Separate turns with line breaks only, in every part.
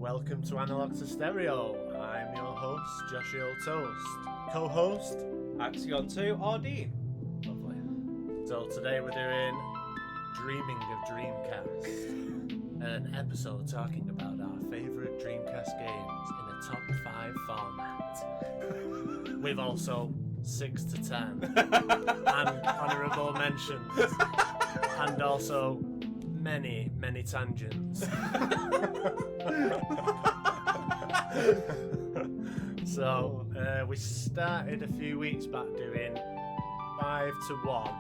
Welcome to Analog to Stereo. I'm your host, Joshua Toast. Co-host,
Axion 2 or Dean.
lovely. So today we're doing Dreaming of Dreamcast, an episode talking about our favourite Dreamcast games in a top 5 format. With also 6 to 10 and honourable mentions, and also many tangents. So we started a few weeks back doing 5 to 1,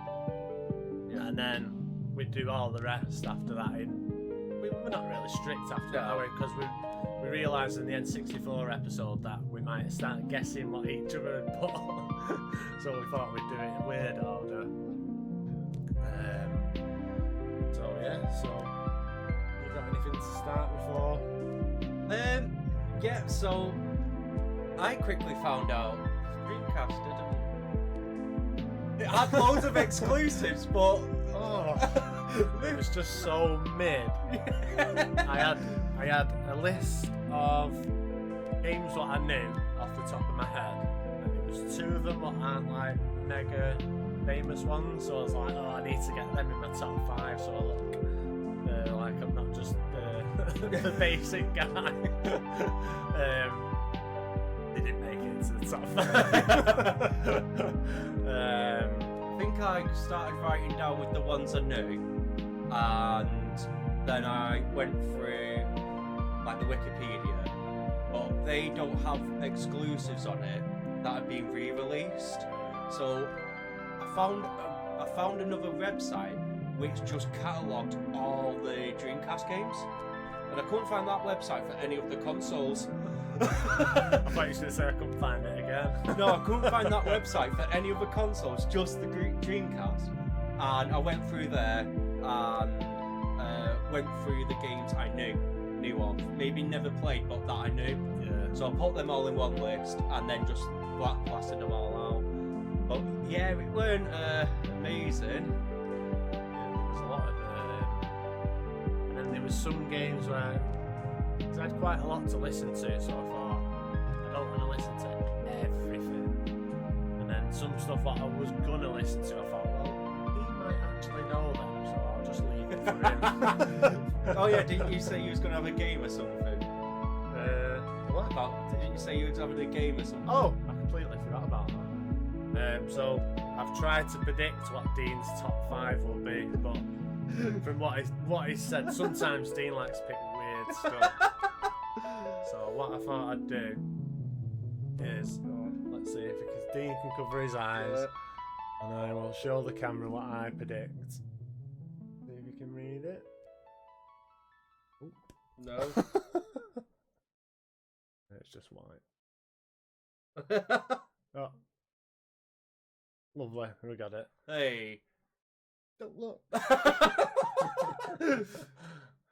and then we do all the rest after that. We're not really strict after that, because we realised in the N64 episode that we might start guessing what each other had put. So we thought we'd do it in weird order. So you got anything to start before?
Yeah, so I quickly found out Dreamcast didn't. It had loads of exclusives, but
It was just so mid. I had a list of games what I knew off the top of my head, and there was 2 of them that aren't like mega famous ones, so I was like, I need to get them in my top 5 so I look like I'm not just the basic guy. They didn't make it into the top 5.
I think I started writing down with the ones I knew, and then I went through like the Wikipedia, but they don't have exclusives on it that have been re-released. So I found another website which just catalogued all the Dreamcast games, and I couldn't find that website for any of the consoles.
I thought you were going to say I couldn't find it again.
No, I couldn't find that website for any of the consoles, just the Dreamcast. And I went through there and went through the games I knew of. Maybe never played, but that I knew.
Yeah.
So I put them all in one list and then just blackblasted them all out. But yeah, it weren't amazing.
There was a lot of and then there was some games where, because I had quite a lot to listen to, so I thought I don't want to listen to everything. And then some stuff that I was gonna listen to, I thought, well, he might actually know them, so I'll just leave it for him.
Oh yeah, didn't you say you was gonna have a game or something?
What?
Didn't you say you was having a game or something?
Oh, I completely forgot about that. So I've tried to predict what Dean's top 5 will be, but from what he said, sometimes Dean likes to pick weird stuff. So what I thought I'd do is, let's see if Dean can cover his eyes, and I will show the camera what I predict. See if you can read it.
No.
It's just white. Oh. Lovely, we got it.
Hey.
Don't look.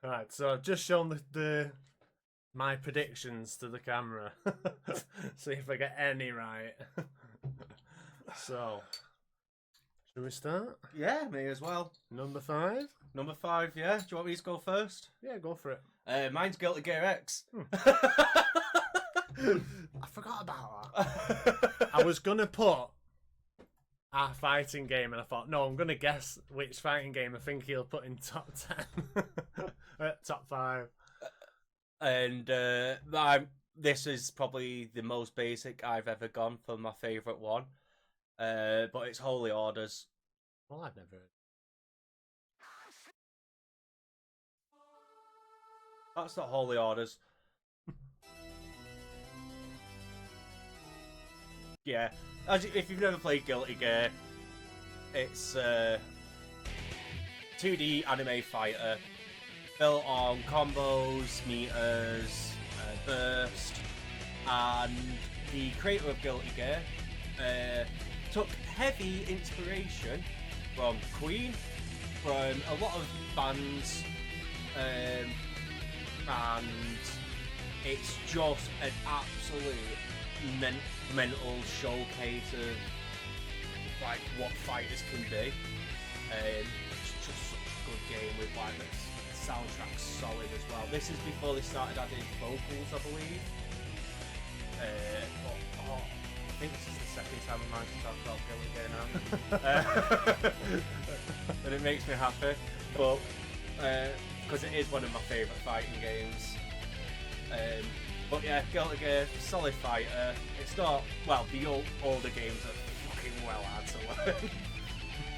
Right, so I've just shown my predictions to the camera. See if I get any right. So, should we start?
Yeah, me as well.
Number 5?
Number 5, yeah. Do you want me to go first?
Yeah, go for it.
Mine's Guilty Gear X.
I forgot about that. I was going to put a fighting game, and I thought, no, I'm going to guess which fighting game I think he'll put in top 10. Top 5.
And this is probably the most basic I've ever gone for my favourite one. But it's Holy Orders.
Well, I've never heard.
That's not Holy Orders. Yeah, if you've never played Guilty Gear, it's 2D anime fighter built on combos, meters, burst, and the creator of Guilty Gear took heavy inspiration from Queen, from a lot of bands, and it's just an absolute mental showcase of like what fighters can be. It's just such a good game with like the soundtrack's solid as well. This is before they started adding vocals, I believe. I think this is the second time I managed to talk about Guilty Gear now. And it makes me happy. But, because it is one of my favourite fighting games. But yeah, Guilty Gear, solid fighter. It's not, well, the older games are fucking well hard to learn.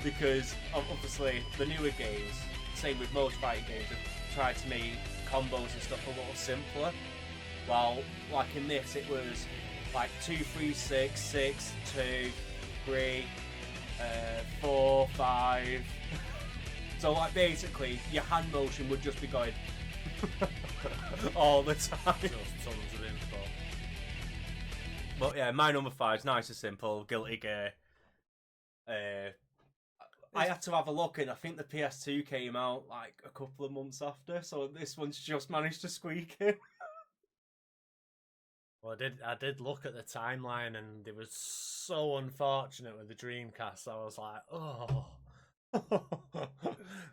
Because, obviously, the newer games, same with most fighting games, have tried to make combos and stuff a little simpler. While, like in this, it was like 2, 3, 6, 6, 2, 3, 4, 5. So, like, basically, your hand motion would just be going all the time.
Just tons of info.
But yeah, my number 5 is nice and simple. Guilty Gear. I had to have a look, and I think the PS2 came out like a couple of months after, so this one's just managed to squeak in.
Well, I did look at the timeline, and it was so unfortunate with the Dreamcast. I was like, oh.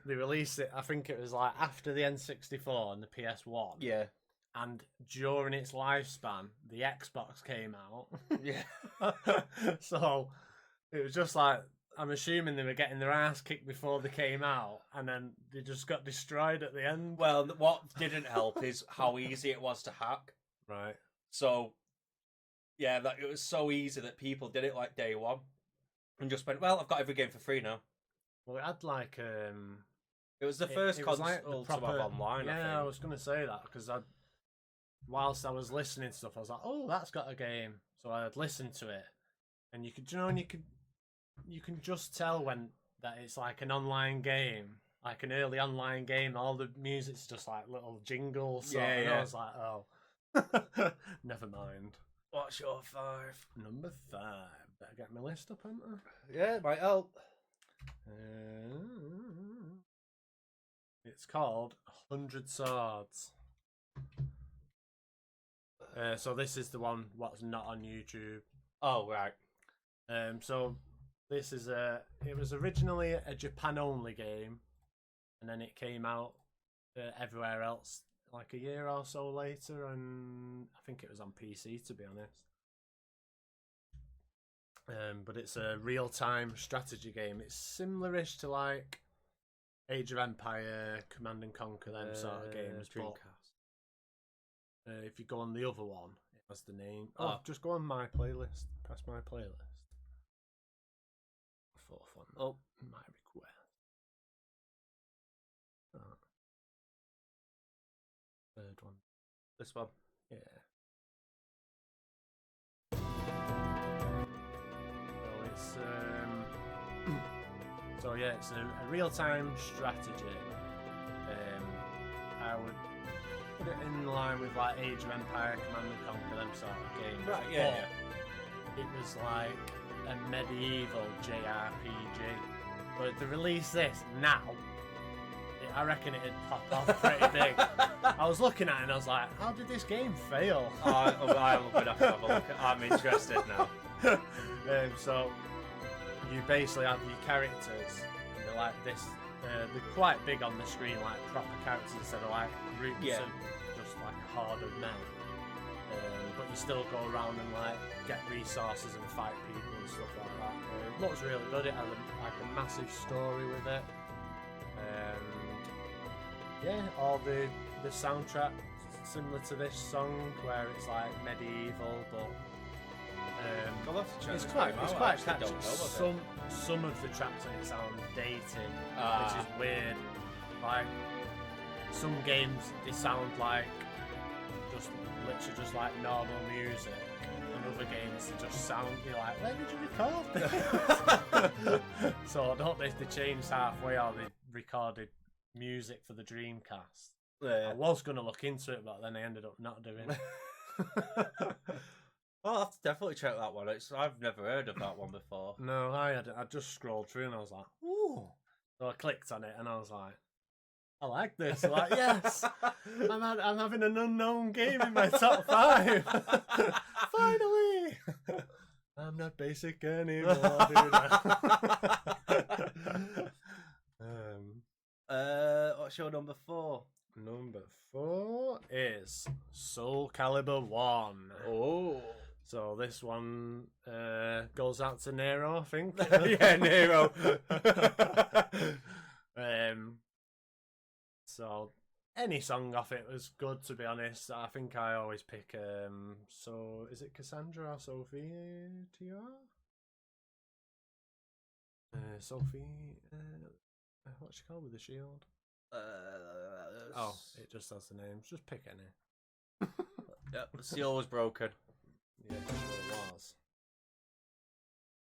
They released it, I think it was like after the N64 and the PS1.
Yeah.
And during its lifespan, the Xbox came out.
Yeah.
So it was just like, I'm assuming they were getting their ass kicked before they came out, and then they just got destroyed at the end.
Well, what didn't help is how easy it was to hack.
Right.
So, yeah, that it was so easy that people did it like day one and just went, well, I've got every game for free now.
Well, it had like
it was the first
it was
console
like the
to
proper,
have online.
Yeah,
I think.
I was going to say that because whilst I was listening to stuff, I was like, oh, that's got a game. So I'd listen to it, and you could, and you can just tell when that it's like an online game, like an early online game. All the music's just like little jingles. So, and I was like, oh, never mind.
What's your 5?
Number 5. Better get my list up, haven't I?
Yeah, might help.
It's called 100 Swords. So this is the one what's not on YouTube.
Oh, right.
So this is it was originally a Japan only game, and then it came out everywhere else like a year or so later, and I think it was on PC, to be honest. But it's a real-time strategy game. It's similar-ish to like Age of Empire, Command and Conquer, them sort of games.
Dreamcast.
But if you go on the other one, it has the name. Oh, just go on my playlist. Press my playlist. 4th one. Oh, my request. Oh. 3rd one.
This one.
Yeah. So yeah, it's a real-time strategy. I would put it in line with like Age of Empire, Command and Conquer, them sort of games.
Right, yeah.
It was like a medieval JRPG. But if they release this now, I reckon it'd pop off pretty big. I was looking at it and I was like, how did this game fail?
I'm gonna have to have a look. I'm interested now.
So you basically have your characters, and they're like this. They're quite big on the screen, like proper characters instead of like groups of just like a horde of men. But you still go around and like get resources and fight people and stuff like that. It looks really good. It has like a massive story with it. Yeah, all the soundtrack similar to this song, where it's like medieval, but it's quite catchy. Some of the tracks in it sound dated, which is weird. Like some games, they sound like literally just like normal music, and other games they just sound. You're like, where did you record this? So I don't know if they changed halfway or they recorded music for the Dreamcast. I was going to look into it, but then I ended up not doing it.
I'll have to definitely check that one. I've never heard of that one before.
No, I just scrolled through and I was like, ooh. So I clicked on it and I was like, I like this. I'm like, yes, I'm having an unknown game in my top 5. Finally. I'm not basic anymore, dude.
What's your number 4?
Number 4 is Soul Calibur 1.
Oh.
So this one goes out to Nero, I think.
Yeah, Nero.
So any song off it was good, to be honest. I think I always pick so is it Cassandra or Sophie TR? Sophie what's she called with the shield? Oh, it just has the names. Just pick any.
Yep, the seal was broken.
Yeah, it was.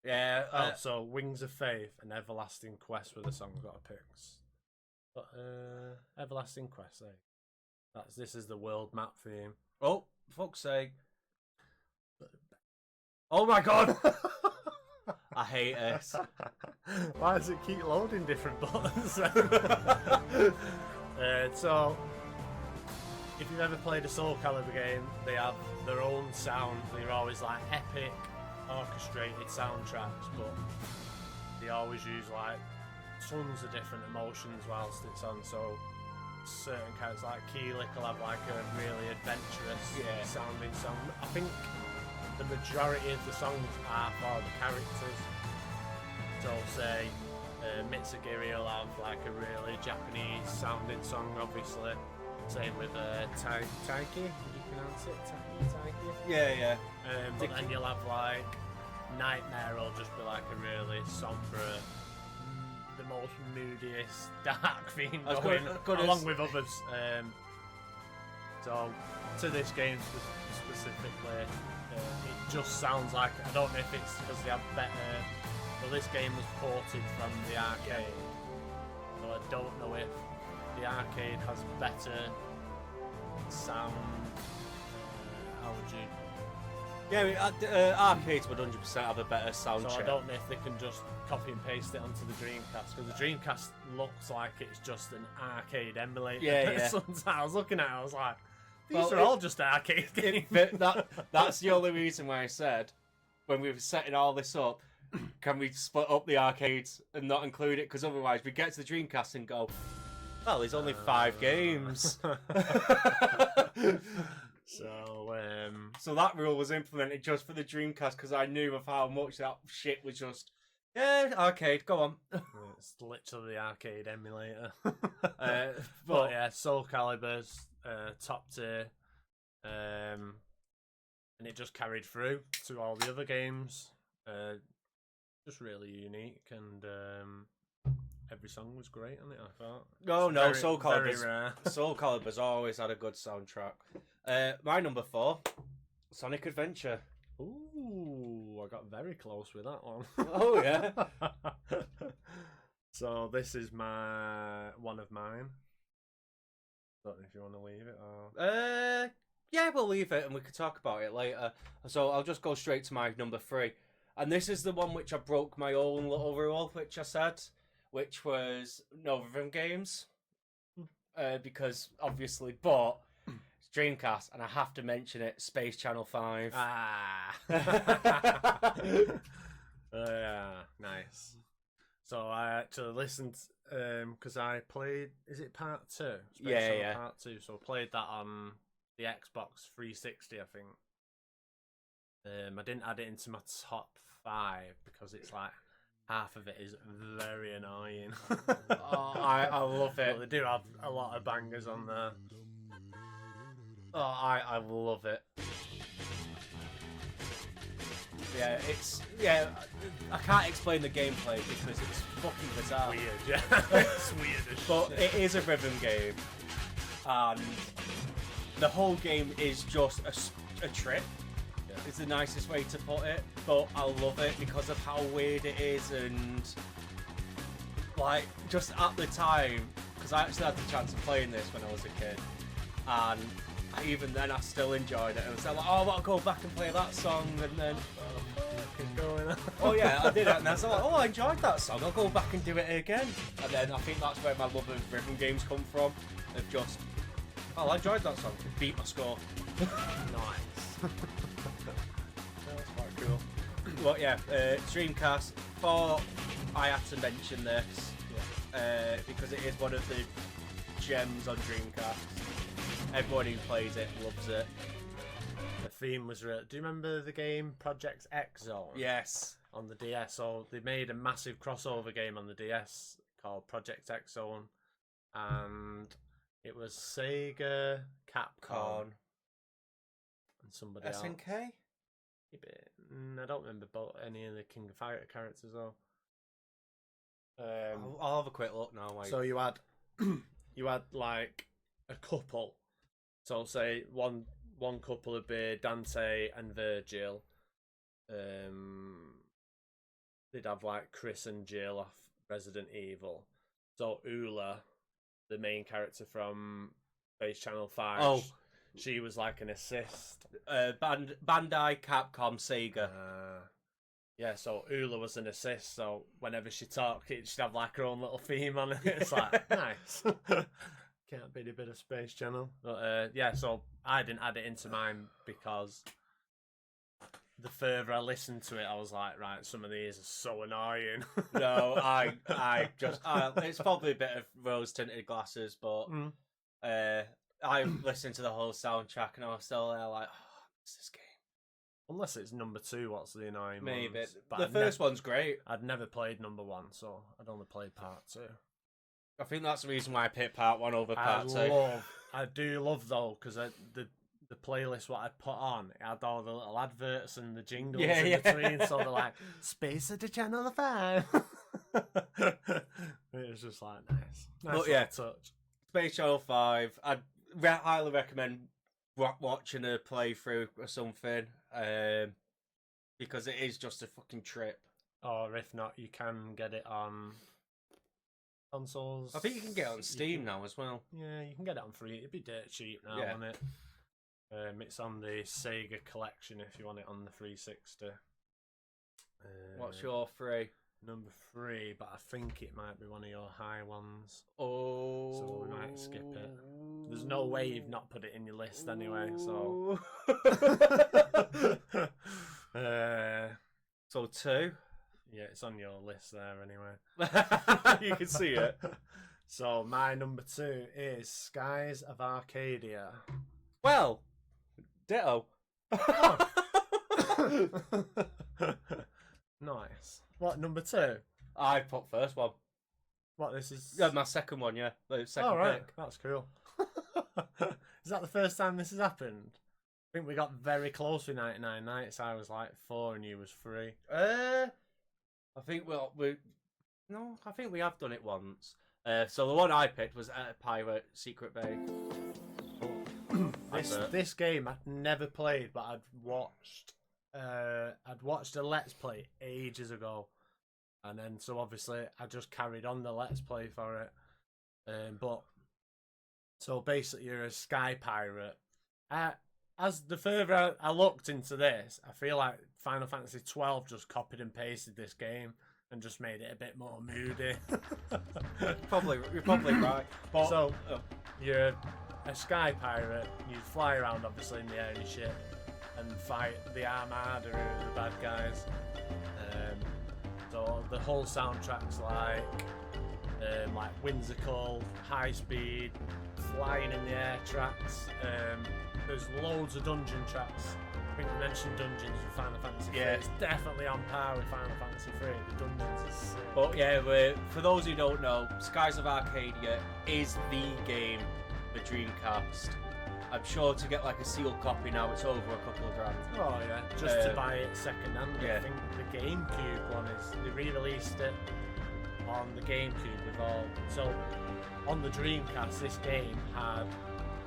Yeah.
So Wings of Faith and Everlasting Quest were the songs I got to pick. But Everlasting Quest, this is the world map theme.
Oh, fuck's sake. Oh my god! I hate it.
Why does it keep loading different buttons? So, if you've ever played a Soul Calibur game, they have their own sound. They're always like epic, orchestrated soundtracks, but they always use like tons of different emotions whilst it's on. So, certain characters like Keelik will have like a really adventurous sounding song. I think the majority of the songs are for the characters. So say Mitsugiri will have like a really Japanese sounding song, obviously. Same with Taiki, did you pronounce it? Taiki?
Yeah.
But then you'll have like Nightmare will just be like a really sombre, the most moodiest, dark theme going, along with others. So to this game specifically, it just sounds like, I don't know if it's because they have better, well, this game was ported from the arcade, so I don't know if the arcade has better sound. How would you?
Yeah, arcades would 100% have a better sound
So
chip.
I don't know if they can just copy and paste it onto the Dreamcast, because the Dreamcast looks like it's just an arcade emulator.
Yeah.
Sometimes I was looking at it, I was like, these are all just arcade games.
That's the only reason why I said, when we were setting all this up, can we split up the arcades and not include it? Because otherwise we get to the Dreamcast and go, well, there's only 5 games.
So
that rule was implemented just for the Dreamcast because I knew of how much that shit was just, arcade, go on.
It's literally the arcade emulator. But yeah, Soul Calibur's top tier. And it just carried through to all the other games. Just really unique, and every song was great on it, I thought.
Soul Calibur's always had a good soundtrack. My number 4, Sonic Adventure.
Ooh, I got very close with that one.
Oh yeah.
So this is one of mine. Don't know if you want to leave it or.
Yeah, we'll leave it and we can talk about it later. So I'll just go straight to my number 3. And this is the one which I broke my own little rule, which I said, which was no rhythm games. Because obviously, but it's Dreamcast, and I have to mention it, Space Channel 5.
Yeah, nice. So I actually listened, because I played, is it part 2? Space Channel Part 2, so I played that on the Xbox 360, I think. I didn't add it into my top 5 because it's like half of it is very annoying.
I love it.
But they do have a lot of bangers on there.
Oh, I love it. I can't explain the gameplay because it's fucking bizarre.
Weird, yeah. It's weird as shit.
But it is a rhythm game, and the whole game is just a trip. Is the nicest way to put it, but I love it because of how weird it is, and like just at the time, because I actually had the chance of playing this when I was a kid, and even then I still enjoyed it. I was like, oh, I'll go back and play that song, and then oh yeah, I did it, and I was like, oh, I enjoyed that song, I'll go back and do it again. And then I think that's where my love of rhythm games come from, of just, oh, I enjoyed that song, beat my score.
Nice. That's quite cool.
But yeah, Dreamcast, thought I had to mention this because it is one of the gems on Dreamcast. Everyone who plays it loves it.
The theme was real. Do you remember the game Project X Zone?
Yes.
On the DS. So they made a massive crossover game on the DS called Project X Zone, and it was Sega, Capcom, and somebody else.
SNK?
I don't remember any of the King of Fighter characters though.
I'll have a quick look now. Wait.
So you had like a couple. So say one couple would be Dante and Virgil. They'd have like Chris and Jill off Resident Evil. So Ula, the main character from Base Channel 5, she was like an assist.
Bandai, Capcom, Sega.
Yeah, so Ula was an assist, so whenever she talked, she'd have like her own little theme on it. It's like, nice. Can't beat a bit of Space Channel. But yeah, so I didn't add it into mine because the further I listened to it, I was like, right, some of these are so annoying.
No, I just, it's probably a bit of rose-tinted glasses, but I listened to the whole soundtrack and I was still there like, oh, what's this game?
Unless it's number 2, what's the annoying
Maybe.
ones? But
The first one's great.
I'd never played number 1, so I'd only played part 2.
I think that's the reason why I picked part 1 over part 2.
I do love though, because the playlist what I put on, it had all the little adverts and the jingles in between, so they're like, Space at the Channel 5. It was just like, nice
But yeah,
touch.
Space Channel 5, I'd highly recommend watching a playthrough or something, because it is just a fucking trip.
Or if not, you can get it on consoles.
I think you can get it on Steam now as well.
Yeah, you can get it on free. It'd be dirt cheap now, wouldn't it? It's on the Sega collection if you want it on the 360.
What's your 3?
Number 3, but I think it might be one of your high ones.
Oh.
So we might skip it. There's no way you've not put it in your list anyway, so.
So 2?
Yeah, it's on your list there anyway.
You can see it.
So my number 2 is Skies of Arcadia.
Well, ditto.
Nice. What, number 2?
I put first one.
What, this is...
Yeah, my second one, yeah. The second
right.
pick.
That's cool. Is that the first time this has happened? I think we got very close with 99 Nights. I was like 4 and you was 3.
I think I think we have done it once. So the one I picked was Pirate Secret Bay.
This game I'd never played, but I'd watched a Let's Play ages ago, and then so obviously I just carried on the Let's Play for it. But so basically you're a sky pirate. As the further I looked into this, I feel like Final Fantasy 12 just copied and pasted this game and just made it a bit more moody.
You're probably right. But,
so you're a sky pirate. You fly around obviously in the air in your ship and fight the Armada, who are the bad guys. So the whole soundtrack's like whimsical, high speed, flying in the air tracks. There's loads of dungeon tracks. I think we mentioned dungeons with Final Fantasy 3. It's definitely on par with Final Fantasy 3. The dungeons are sick.
But yeah, for those who don't know, Skies of Arcadia is the game for Dreamcast. I'm sure to get like a sealed copy now, it's over a couple of grand.
Oh yeah, just to buy it second hand.
Yeah.
I think the GameCube one they re-released it on the GameCube with all. So on the Dreamcast, this game had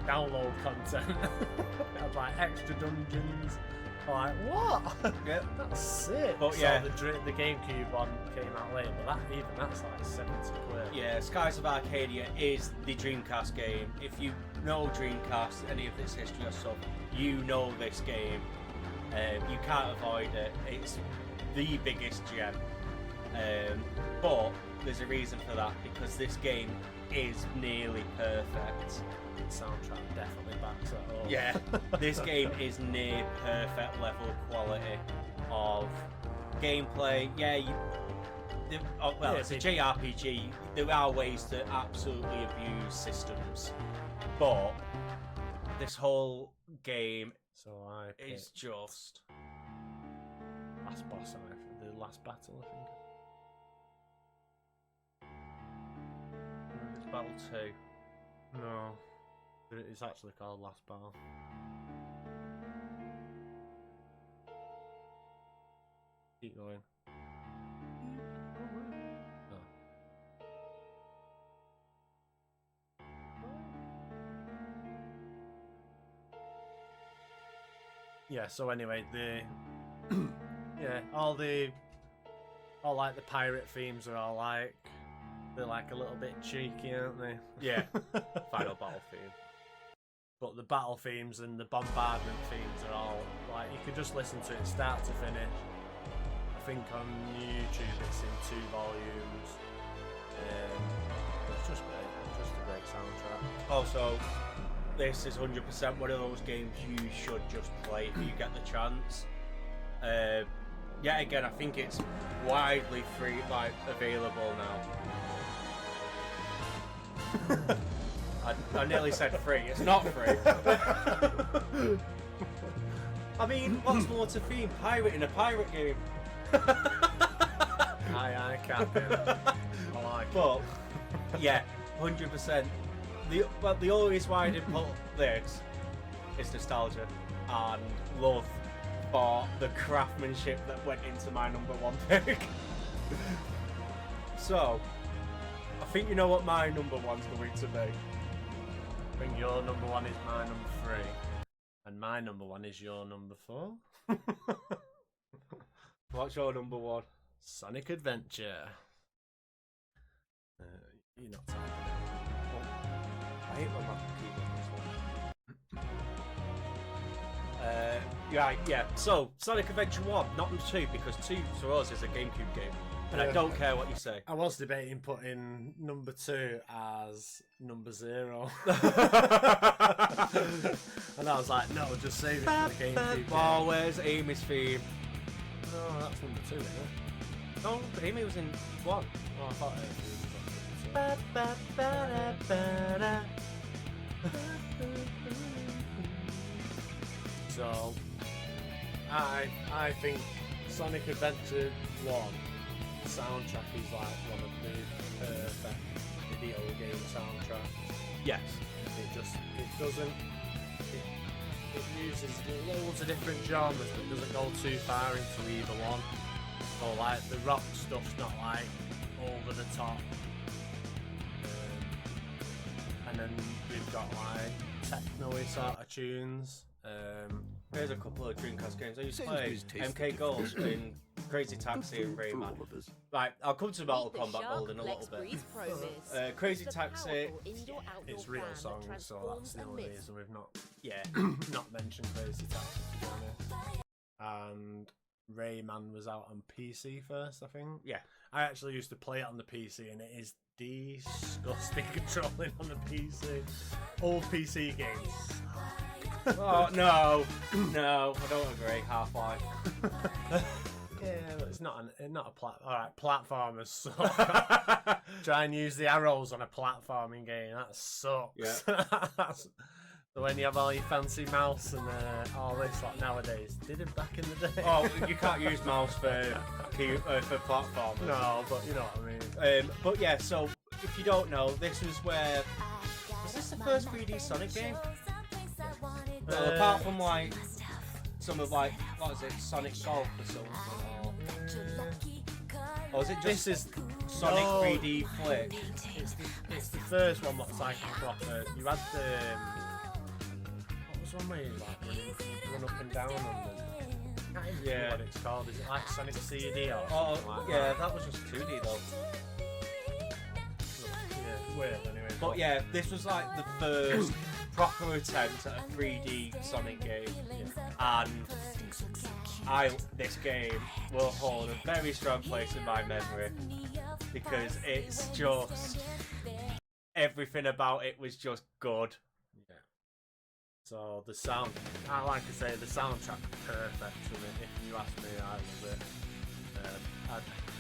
download content. It had like extra dungeons. Like what?
Yeah,
that's sick.
But
so
yeah,
the GameCube one came out later, but that's like 70 quid.
Yeah, Skies of Arcadia is the Dreamcast game. If you know Dreamcast, any of its history or stuff, you know this game. You can't avoid it. It's the biggest gem. But there's a reason for that, because this game is nearly perfect.
The soundtrack definitely backs it up.
Yeah, this game is near perfect level quality of gameplay. Yeah, well, it's a JRPG. There are ways to absolutely abuse systems, but this whole game is just
last boss, the last battle, I think.
It's Battle 2.
No, it's actually called Last Battle. Keep going. Oh. Yeah. So anyway, all like the pirate themes are all like. They're like a little bit cheeky, aren't they?
Yeah. Final battle theme.
But the battle themes and the bombardment themes are all like you could just listen to it start to finish. I think on YouTube it's in 2 volumes. It's just great. Just a great soundtrack.
Also, this is 100% one of those games you should just play if you get the chance. Yeah, again, I think it's widely free, like available now. I nearly said free. It's not free. I mean, what's more to theme? Pirate in a pirate game.
Aye, Captain. I like it.
But yeah, 100%. The only reason why I didn't put this is nostalgia and love for the craftsmanship that went into my number 1 pick. So, I think you know what my number 1's going to be.
I think your number 1 is my number 3, and my number 1 is your number 4.
What's your number 1?
Sonic Adventure. You're not talking.
I hate when my keyboard is yeah. So, Sonic Adventure 1, not 2, because 2 for us is a GameCube game. And I don't care what you say.
I was debating putting number 2 as number 0. And I was like, no, just save it for the GameCube.
Oh, where's Amy's theme?
No, that's number 2, isn't it?
No, but Amy was in 1.
Oh, I thought it was. So, I think Sonic Adventure 1 soundtrack is like one of the perfect video game soundtracks.
Yes.
It uses loads of different genres but doesn't go too far into either one. So like the rock stuff's not like over the top. And then we've got like techno-y sort of tunes.
There's a couple of Dreamcast games. I used to play MK Gold in Crazy Taxi and Rayman. Right, I'll come to Mortal Kombat Gold in a little bit. Crazy Taxi,
it's real songs, so that's the only reason we've not not mentioned Crazy Taxi, to be honest. And Rayman was out on PC first, I think.
Yeah.
I actually used to play it on the PC, and it is disgusting controlling on the PC. Old PC games.
Oh no, no, I don't agree. Half-Life.
Yeah, but it's not a alright, platformers. So try and use the arrows on a platforming game. That sucks.
Yeah.
So when you have all your fancy mouse and all this like nowadays, did it back in the day?
Oh, you can't use mouse for platformers.
No, but you know what I mean.
But yeah, so if you don't know, this was this the first 3D Sonic game? Well, apart from like some of like what is it, Sonic Golf or something, or is it just Sonic 3D Flip?
It's the first one that's like proper. You had the what was one where you like run up and down on them? I can't even remember what it's called. Is it like Sonic CD or something like that?
That was just 2D though.
Yeah, it's weird anyway.
But yeah, this was like the first proper attempt at a 3D Sonic game, and this game will hold a very strong place in my memory because it's just everything about it was just good.
Yeah. So the sound, like I say, the soundtrack's perfect for it. If you ask me, I love it.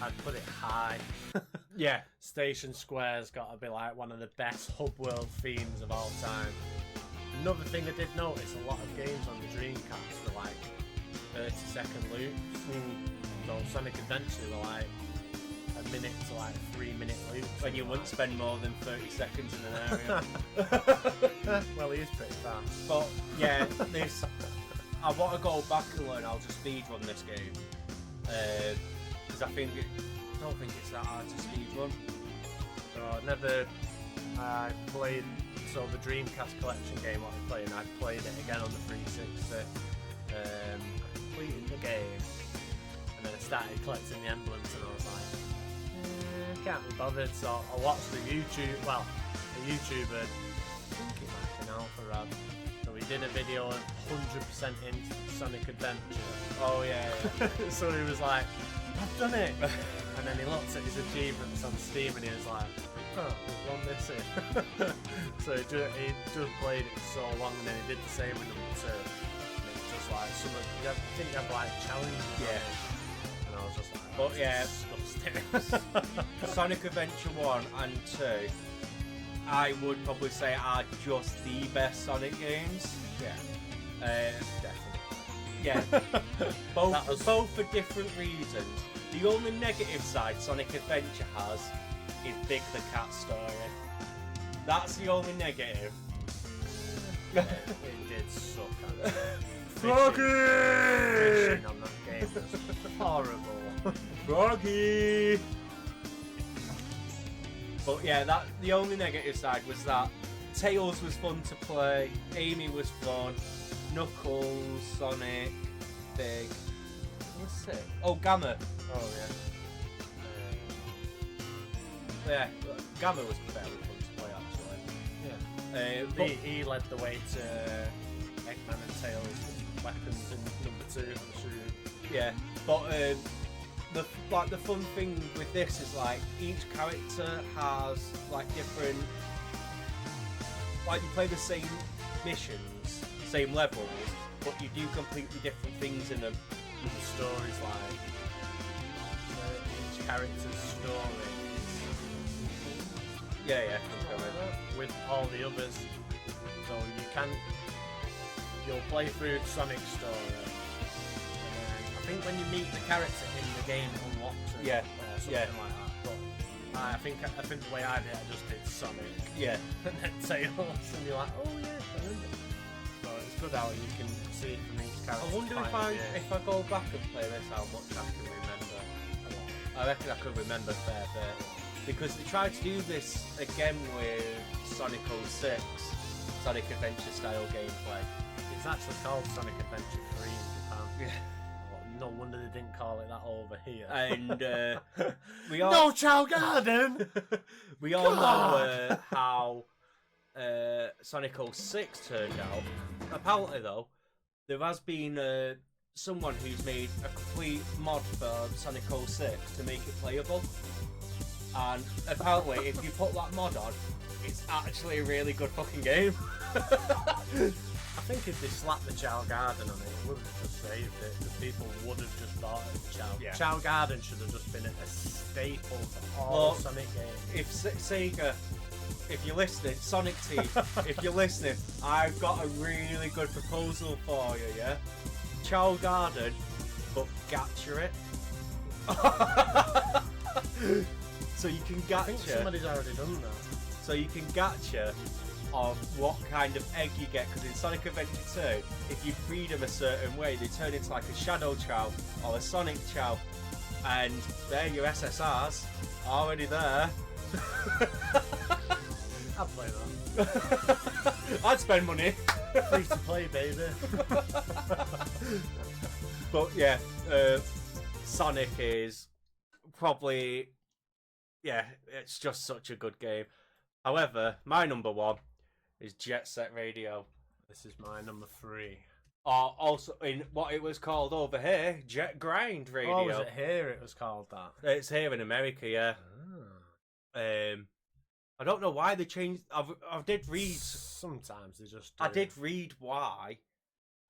I'd put it high.
Yeah.
Station Square's got to be like one of the best hub world themes of all time. Another thing I did notice, a lot of games on the Dreamcast were like 30-second loops. So Sonic Adventure were like a minute to like 3-minute loops.
When you wouldn't spend more than 30 seconds in an area.
Well, he is pretty fast.
But yeah, I want to go back and learn how to speedrun this game. Because I don't think it's that hard to speedrun.
So I played, so the Dreamcast collection game what I'm playing, I played it again on the 360. I completed the game, and then I started collecting the emblems, and I was like, can't be bothered. So I watched a YouTuber, I think it might have been Alpha Rad. So he did a video on 100% in Sonic Adventure.
Oh yeah.
So he was like, I've done it. And then he looked at his achievements on Steam and he was like, oh, there's one missing. So he just played it so long, and then he did the same with number 2. And it's just like, I think you have like challenges.
Yeah.
And I was just like,
But yeah,
disgusting.
Sonic Adventure 1 and 2, I would probably say are just the best Sonic games.
Yeah,
Definitely. Yeah, both for different reasons. The only negative side Sonic Adventure has is Big the Cat story. That's the only negative.
It did suck.
Froggy!
Fishing on that game was horrible.
Froggy! But yeah, the only negative side was that Tails was fun to play, Amy was fun, Knuckles, Sonic, Big. What's it? Oh, Gamma.
Oh yeah.
Yeah, Gamma was fairly fun to play actually.
Yeah. He led the way to Eggman and Tails weapons in number 2 for the shoot.
Yeah, but the fun thing with this is like each character has like different, like you play the same missions, same levels, but you do completely different things in them.
The story's like each character's story
Yeah.
with all the others. So you'll play through Sonic's story, and then I think when you meet the character in the game, it unlocks it,
Yeah,
or something
yeah.
like that. But I think the way I did it, I just did Sonic
Yeah.
and then Tails, and you're like, oh yeah, I remember. So it's good how you can see it from each character.
I wonder if I go back and play this, how much I can remember. I reckon I could remember a fair bit. Because they tried to do this again with Sonic 06, Sonic Adventure style gameplay.
It's actually called Sonic Adventure 3 in Japan.
Yeah.
Well, no wonder they didn't call it that over here.
And we all
No Chow Garden!
we all know how Sonic 06 turned out. Apparently though, there has been someone who's made a complete mod for Sonic 06 to make it playable. And apparently if you put that mod on, it's actually a really good fucking game.
I think if they slapped the Chow Garden on it, it would have just saved it, because people would have just bought it.
Yeah.
Chow Garden should have just been a staple for all Sonic games.
If Sega, if you're listening, Sonic Team, if you're listening, I've got a really good proposal for you, yeah? Chow Garden, but gacha it. So you can
I think
gacha.
somebody's already done that.
So you can gacha of what kind of egg you get, because in Sonic Adventure 2, if you breed them a certain way, they turn into like a Shadow Chow or a Sonic Chow, and they're your SSRs already there.
I'd play that.
I'd spend money.
Free to play, baby.
But yeah, Sonic is probably, yeah, it's just such a good game. However, my number 1 is Jet Set Radio.
This is my number 3.
Or also in what it was called over here, Jet Grind Radio.
Oh, was it here it was called that?
It's here in America, yeah. I don't know why they changed. I did read.
Sometimes they just do.
I did read why,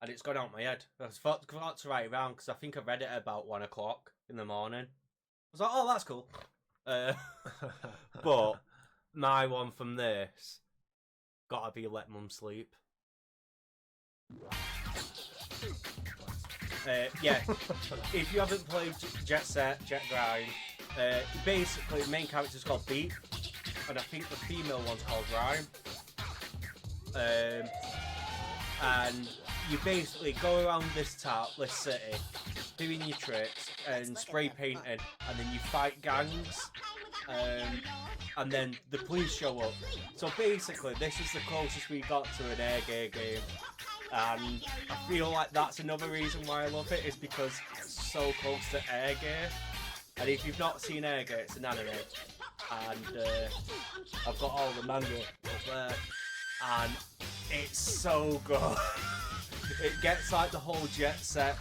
and it's gone out my head. I forgot to write it down because I think I read it at about 1 o'clock in the morning. I was like, oh, that's cool. But my one from this gotta be Let Mum Sleep. Yeah, if you haven't played Jet Set, Jet Grind, basically the main character's called Beat, and I think the female one's called Rhyme. And you basically go around this city, doing your tricks and spray painting, and then you fight gangs, and then the police show up. So basically, this is the closest we got to an air game. And I feel like that's another reason why I love it, is because it's so close to Air Gear. And if you've not seen Air Gear, it's an anime. And I've got all the manga up there. And it's so good. It gets like the whole Jet Set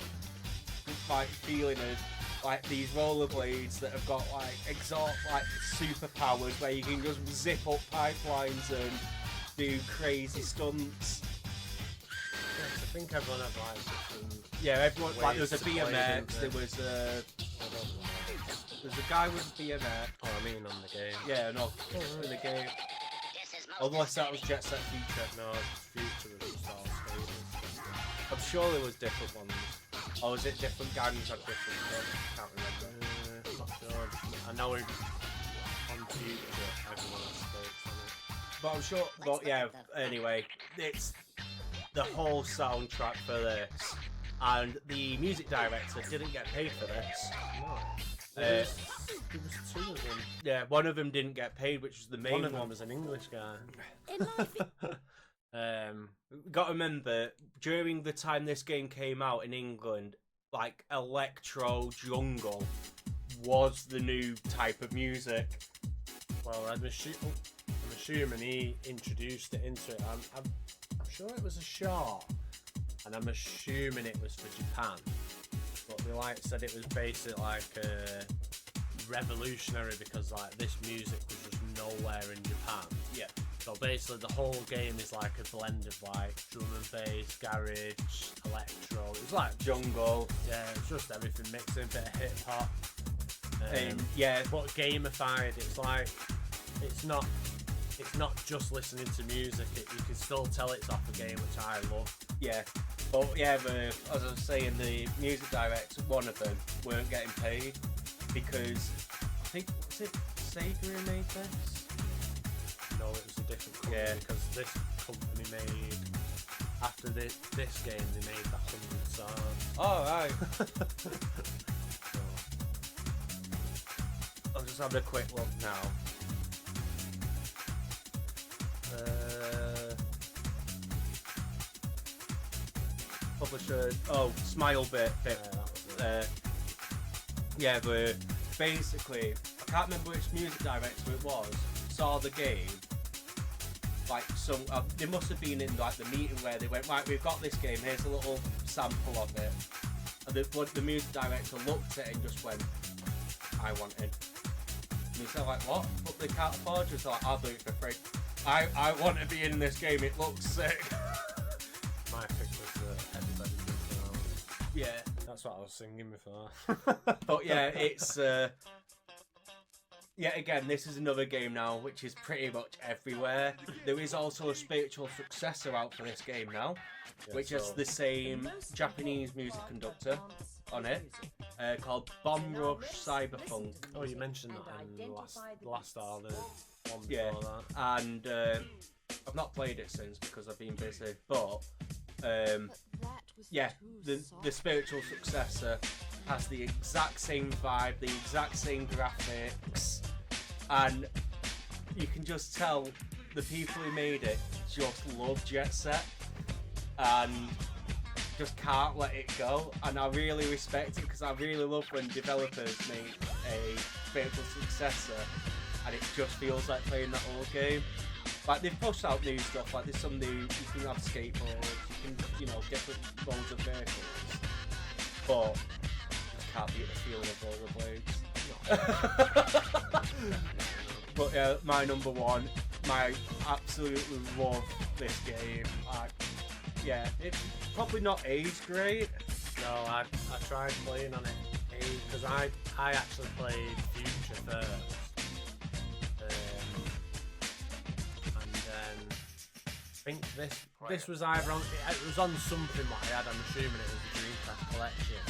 like feeling of like these rollerblades that have got like exalt like superpowers where you can just zip up pipelines and do crazy stunts.
I think everyone had like different.
Yeah, everyone like there was a
ways to play,
BMX.
didn't
There
they?
was there's a guy with a BMX.
Oh, I mean on the game.
Yeah, no, in the game. Unless that was Jet Set Future.
No, Future was just all skaters.
I'm sure there was different ones. Or was it different gangs or different stuff? Can't remember.
I'm not sure. I know on Future everyone has skates on it.
But I'm sure. But yeah. Anyway, it's the whole soundtrack for this, and the music director didn't get paid for this.
No. There was 2 of them.
Yeah, one of them didn't get paid, which was the main
One of
one.
them was an English guy.
In life,
Got to remember, during the time this game came out in England, like electro jungle was the new type of music.
Well, I'm assuming he introduced it into it. I'm sure it was a short, and I'm assuming it was for Japan. But they like said it was basically like revolutionary because like this music was just nowhere in Japan.
Yeah.
So basically the whole game is like a blend of like drum and bass, garage, electro. It's like
Jungle.
yeah, it's just everything mixed in, bit of hip hop.
Yeah.
But gamified. It's like it's not just listening to music. You can still tell it's off a game, which I love.
Yeah. But yeah, as I was saying, the music directors, one of them, weren't getting paid because I think, was it Sega who made this?
No, it was a different company
Yeah.
because this company made after this game they made the 100 songs.
Oh, right.
So,
I'm just having a quick look now. Publisher, Smile Bit.
yeah, that was it.
Yeah, but basically, I can't remember which music director it was, saw the game, like they must have been in like the meeting where they went, right, we've got this game, here's a little sample of it. And the music director looked at it and just went, I want it. And he's like, what? But they can't afford you, so like, I'll do it for free. I want to be in this game, it looks sick.
My pick was Everybody Jumping Out.
Yeah.
That's what I was singing before.
But yeah, it's yeah, again, this is another game now which is pretty much everywhere. There is also a spiritual successor out for this game now,
Yeah,
which has
so-
the same Japanese music conductor on it, called Bomb Rush Cyberpunk.
Oh, you mentioned that in the last or the one before
Yeah.
that.
And I've not played it since because I've been busy, but yeah, the spiritual successor has the exact same vibe, the exact same graphics, and you can just tell the people who made it just love Jet Set and just can't let it go. And I really respect it because I really love when developers make a spiritual successor and it just feels like playing that old game. Like they've pushed out new stuff, like there's some new, you can have skateboards, you can, you know, different modes of vehicles, but you can't beat the feeling of rollerblades. But yeah, my number one, I absolutely love this game. yeah, it's probably not aged great.
No, I tried playing on it because I actually played Future first, and then I think this was either on it was on something that I had. I'm assuming it was the Dreamcast collection,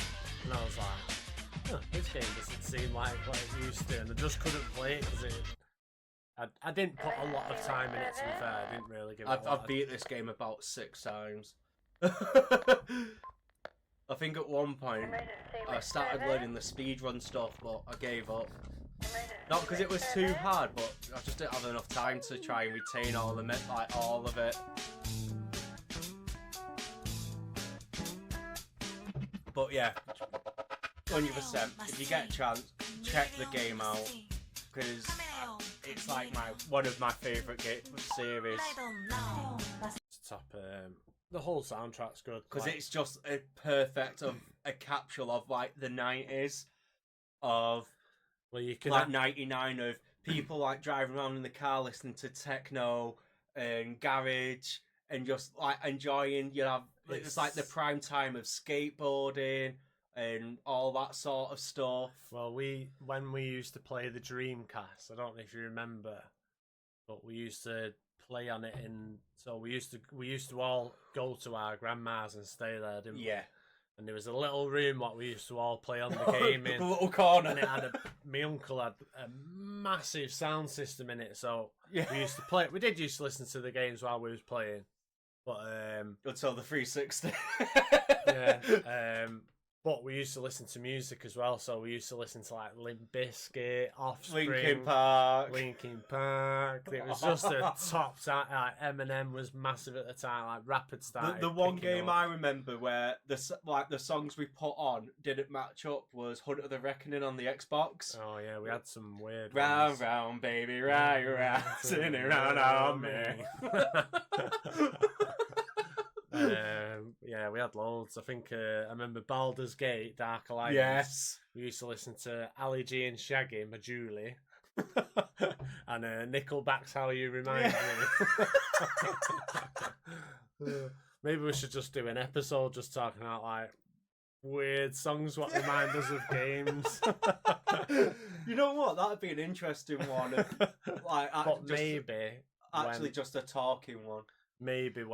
and I was like, this game doesn't seem like what it used to, and I just couldn't play it because I didn't put a lot of time in it. To be fair, I didn't really give it.
I've beat this game about 6 times. I think at one point I started learning the speedrun stuff, but I gave up. Not because it was too hard, but I just didn't have enough time to try and retain all of it. But yeah, 100%. If you get a chance, check the game out because it's like one of my favourite series.
Top. The whole soundtrack's good
because it's just a perfect a capsule of like the 90s of
you can
like 99 of people like driving around in the car listening to techno and garage and just like enjoying. It's like the prime time of skateboarding and all that sort of stuff.
Well, when we used to play the Dreamcast, I don't know if you remember, but we used to play on it so we used to all go to our grandma's and stay there, didn't we?
Yeah.
And there was a little room what we used to all play on the game in.
A little corner.
And it had my uncle had a massive sound system in it, so
yeah.
we used to play. We did used to listen to the games while we was playing, but
until the 360.
yeah. But we used to listen to music as well, so we used to listen to like Limp Bizkit, Offspring, Linkin Park. It was just a top time. Like Eminem was massive at the time. Like Rapid started.
The one game I remember where the songs we put on didn't match up was Hunt of the Reckoning on the Xbox.
Oh yeah, we had some weird.
Round round baby, round turn around on me.
Yeah, we had loads. I think I remember Baldur's Gate, Dark Alliance.
Yes.
We used to listen to Ali G and Shaggy, my Julie. And Nickelback's How You Remind Me. Maybe we should just do an episode just talking about like weird songs what remind us of games.
You know what? That'd be an interesting one. Just a talking one.
Maybe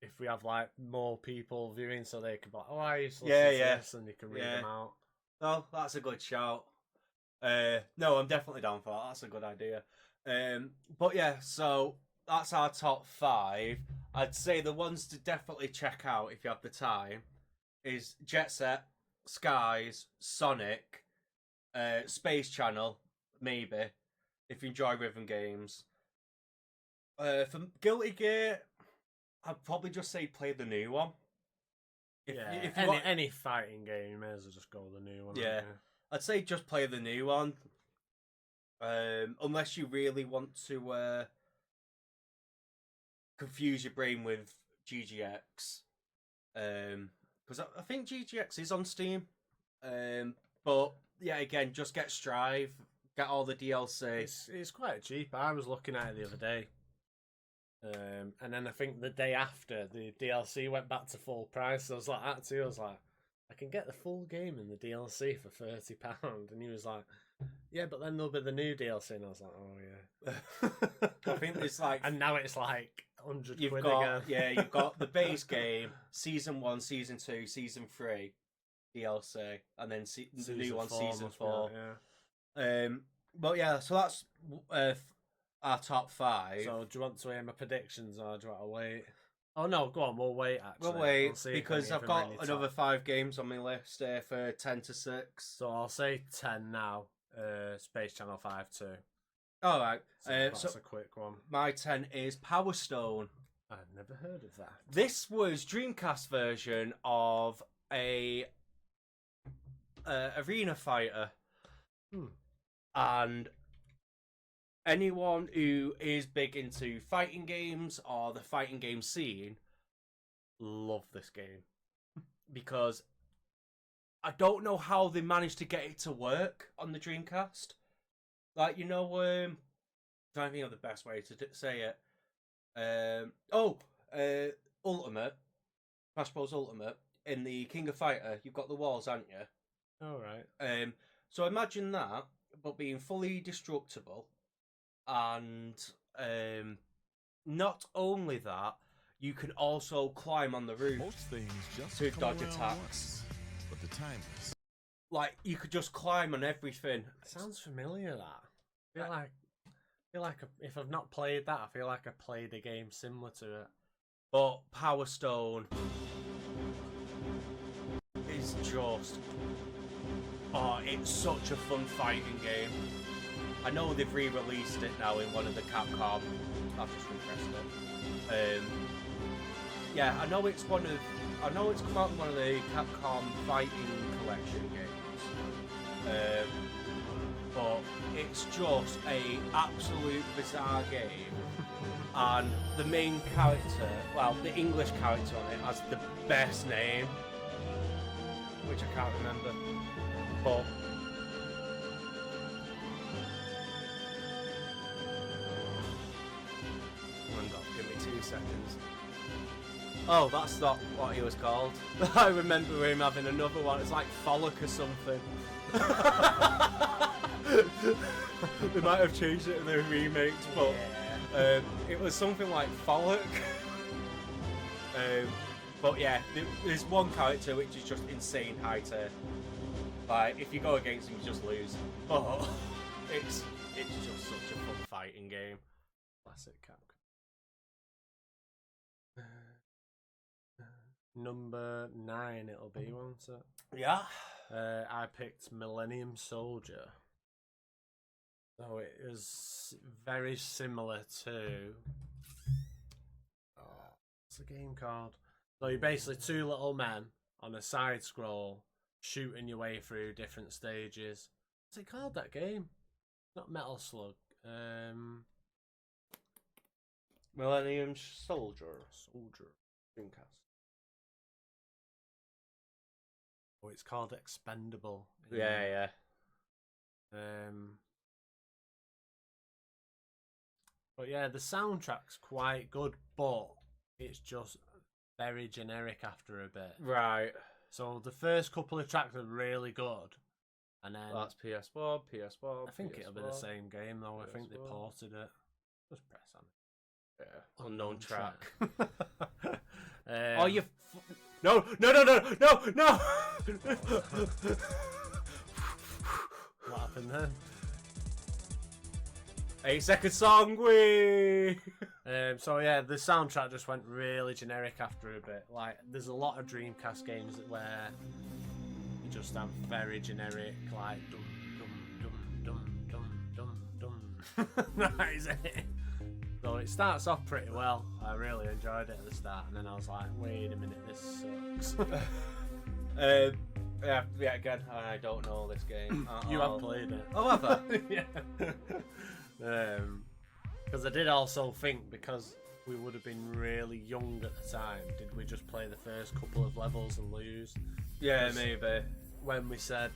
if we have like more people viewing, so they can be like, oh, I used to listen to this, and you can read them out.
Oh, that's a good shout. No, I'm definitely down for that. That's a good idea. But yeah, so that's our top 5. I'd say the ones to definitely check out if you have the time is Jet Set, Skies, Sonic, Space Channel, maybe, if you enjoy rhythm games. For Guilty Gear, I'd probably just say play the new one.
If any fighting game, you may as well just go with the new one.
Yeah, I'd say just play the new one. Unless you really want to confuse your brain with GGX. Because I think GGX is on Steam. But yeah, again, just get Strive, get all the DLC.
It's quite cheap. I was looking at it the other day. And then I think the day after the DLC went back to full price. So I was like that too. I was like, I can get the full game in the DLC for £30, and he was like, yeah, but then there'll be the new DLC, and I was like, oh yeah.
I think it's like,
and now it's like 100 quid
again.
again.
Yeah, you've got the base game, Season 1, Season 2, Season 3 DLC, and then the new one, Season 4.
Yeah.
But yeah, so that's our top 5.
So do you want to hear my predictions, or do you want to wait? Oh no, go on, we'll wait actually.
We'll wait, because I've got another 5 games on my list for 10 to 6.
So I'll say 10 now. Space Channel 5 too.
Alright,
so that's a quick one.
My 10 is Power Stone.
I've never heard of that.
This was Dreamcast version of a arena fighter. And anyone who is big into fighting games or the fighting game scene love this game, because I don't know how they managed to get it to work on the Dreamcast. Like, I'm trying to think of the best way to say it. Ultimate, Smash Bros. Ultimate, in the King of Fighter, you've got the walls, haven't you?
All right.
So imagine that, but being fully destructible, and not only that, you can also climb on the roof.
Most things just
to
come
dodge
around
attacks.
once, but the time is.
Like, you could just climb on everything.
Sounds familiar. That. I feel like if I've not played that, I feel like I played a game similar to it.
But Power Stone is just... Oh, it's such a fun fighting game. I know they've re-released it now in one of the Capcom. I've just refreshed it. Yeah, I know it's come out in one of the Capcom Fighting Collection games. But it's just a absolute bizarre game. And the main character, well, the English character on it has the best name, which I can't remember. But hang on, give me 2 seconds. Oh, that's not what he was called. I remember him having another one. It's like Frolic or something. They might have changed it in the remakes, but it was something like Frolic. But yeah, there's one character which is just insane high tier. Like, if you go against him, you just lose. But it's just such a fun fighting game.
Classic Capcom. Number 9 it'll be, won't it?
Yeah.
I picked Millennium Soldier. So it is very similar to... Oh, what's the game called? So you're basically 2 little men on a side scroll shooting your way through different stages. What's it called, that game? Not Metal Slug.
Millennium Soldier. Dreamcast.
Oh, it's called Expendable.
Yeah.
But yeah, the soundtrack's quite good, but it's just very generic after a bit.
Right.
So the first couple of tracks are really good, and then
That's PS1.
I think it'll be the same game though. I think they ported it. Just press on it.
Yeah. Unknown track.
Oh,
you... No!
What happened then?
8-second song, we.
So yeah, the soundtrack just went really generic after a bit. Like, there's a lot of Dreamcast games where you just have very generic, like dum dum dum dum dum dum. That is it. So it starts off pretty well. I really enjoyed it at the start, and then I was like, wait a minute, this sucks.
Yeah, again, I don't know this game.
You have played it.
Oh, have I?
Yeah. Because I did also think, because we would have been really young at the time, did we just play the first couple of levels and lose?
Yeah, maybe.
When we said,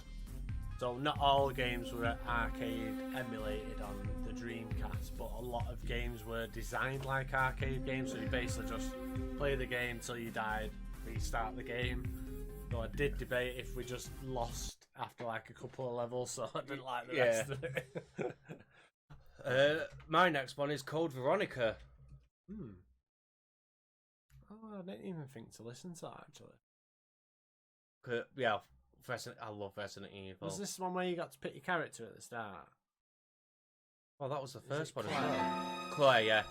so not all games were arcade emulated on the Dreamcast, but a lot of games were designed like arcade games, so you basically just play the game till you died, restart the game. So I did debate if we just lost after like a couple of levels, so I didn't like the rest of it.
My next one is Code Veronica.
Oh, I didn't even think to listen to that actually.
Yeah, I love Resident Evil.
Was this one where you got to pick your character at the start?
Oh, that was the
Is
first
it
one as
Claire?
well. Claire, yeah.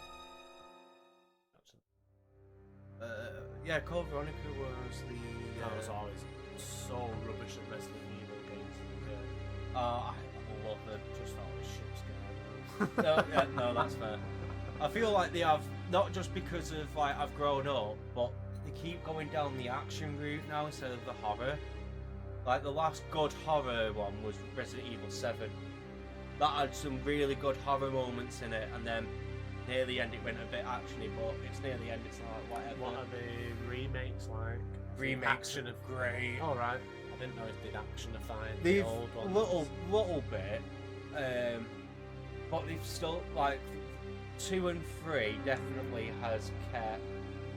Yeah, Code Veronica was the...
That was always so rubbish at Resident Evil games.
I love them.
Just thought it was shit scary.
No, that's fair. I feel like they have, not just because of like I've grown up, but they keep going down the action route now instead of the horror. Like the last good horror one was Resident Evil 7. That had some really good horror moments in it, and then near the end it went a bit actiony, but it's near the end it's like whatever.
What are the remakes like?
Remakes
Action
are great.
Alright. I didn't know if they'd actionify the
They've
old ones.
little bit, but they've still like 2 and 3 definitely has kept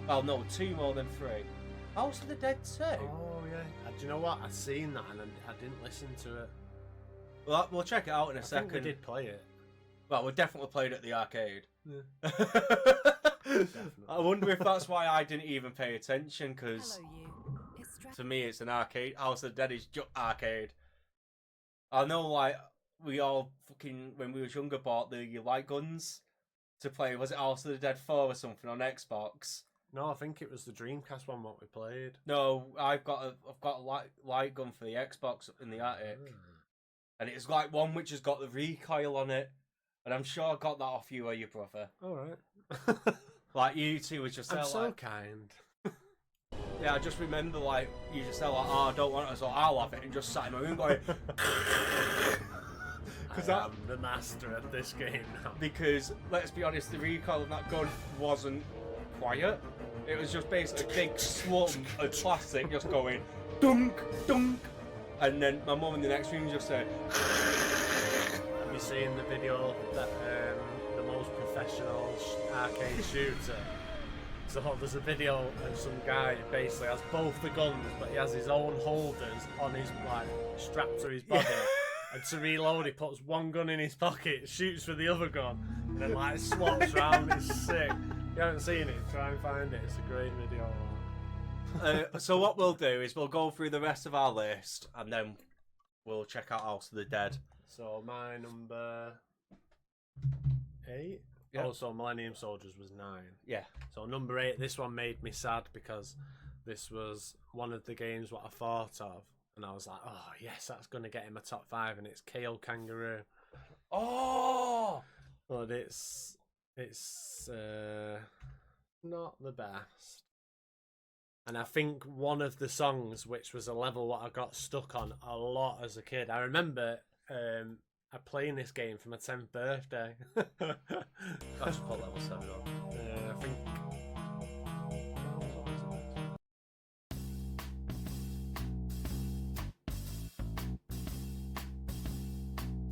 Well, no, 2 more than 3. House of the Dead 2?
Oh yeah. Do you know what? I seen that and I didn't listen to it.
Well, we'll check it out in a
I
second.
think we did play it.
Well, we definitely played at the arcade.
Yeah.
I wonder if that's why I didn't even pay attention, because
Hello, you. It's
to me it's an arcade. House of the Dead is just arcade. I know, like, we all fucking, when we was younger, bought the light guns to play. Was it House of the Dead 4 or something on Xbox?
No, I think it was the Dreamcast one what we played.
No, I've got a light gun for the Xbox in the attic, and it's like one which has got the recoil on it, and I'm sure I got that off you or your brother.
All right.
Like, you two was just
I'm so
like,
kind.
yeah, I just remember, like, you just said, like, oh, I don't want it, so I'll have it, and just sat in my room going,
I am the master at this game now.
because, let's be honest, the recoil of that gun wasn't quiet. It was just basically a big slump of plastic just going, dunk, dunk, and then my mum in the next room just said,
Have you seen the video that the most professional arcade shooter? So there's a video of some guy who basically has both the guns, but he has his own holders on his, like, strapped to his body. And to reload, he puts one gun in his pocket, shoots for the other gun, and then like swaps round. It's sick. If you haven't seen it, try and find it. It's a great video.
so what we'll do is we'll go through the rest of our list, and then we'll check out House of the Dead.
So my number 8.
Yeah.
Oh, so Millennium Soldiers was 9.
Yeah.
So number 8. This one made me sad because this was one of the games what I thought of, and I was like, oh yes, that's going to get in my top 5, and it's KO Kangaroo.
Oh!
But it's not the best. And I think one of the songs, which was a level what I got stuck on a lot as a kid. I remember I playing this game for my 10th birthday.
I just put level 7 up.
I think.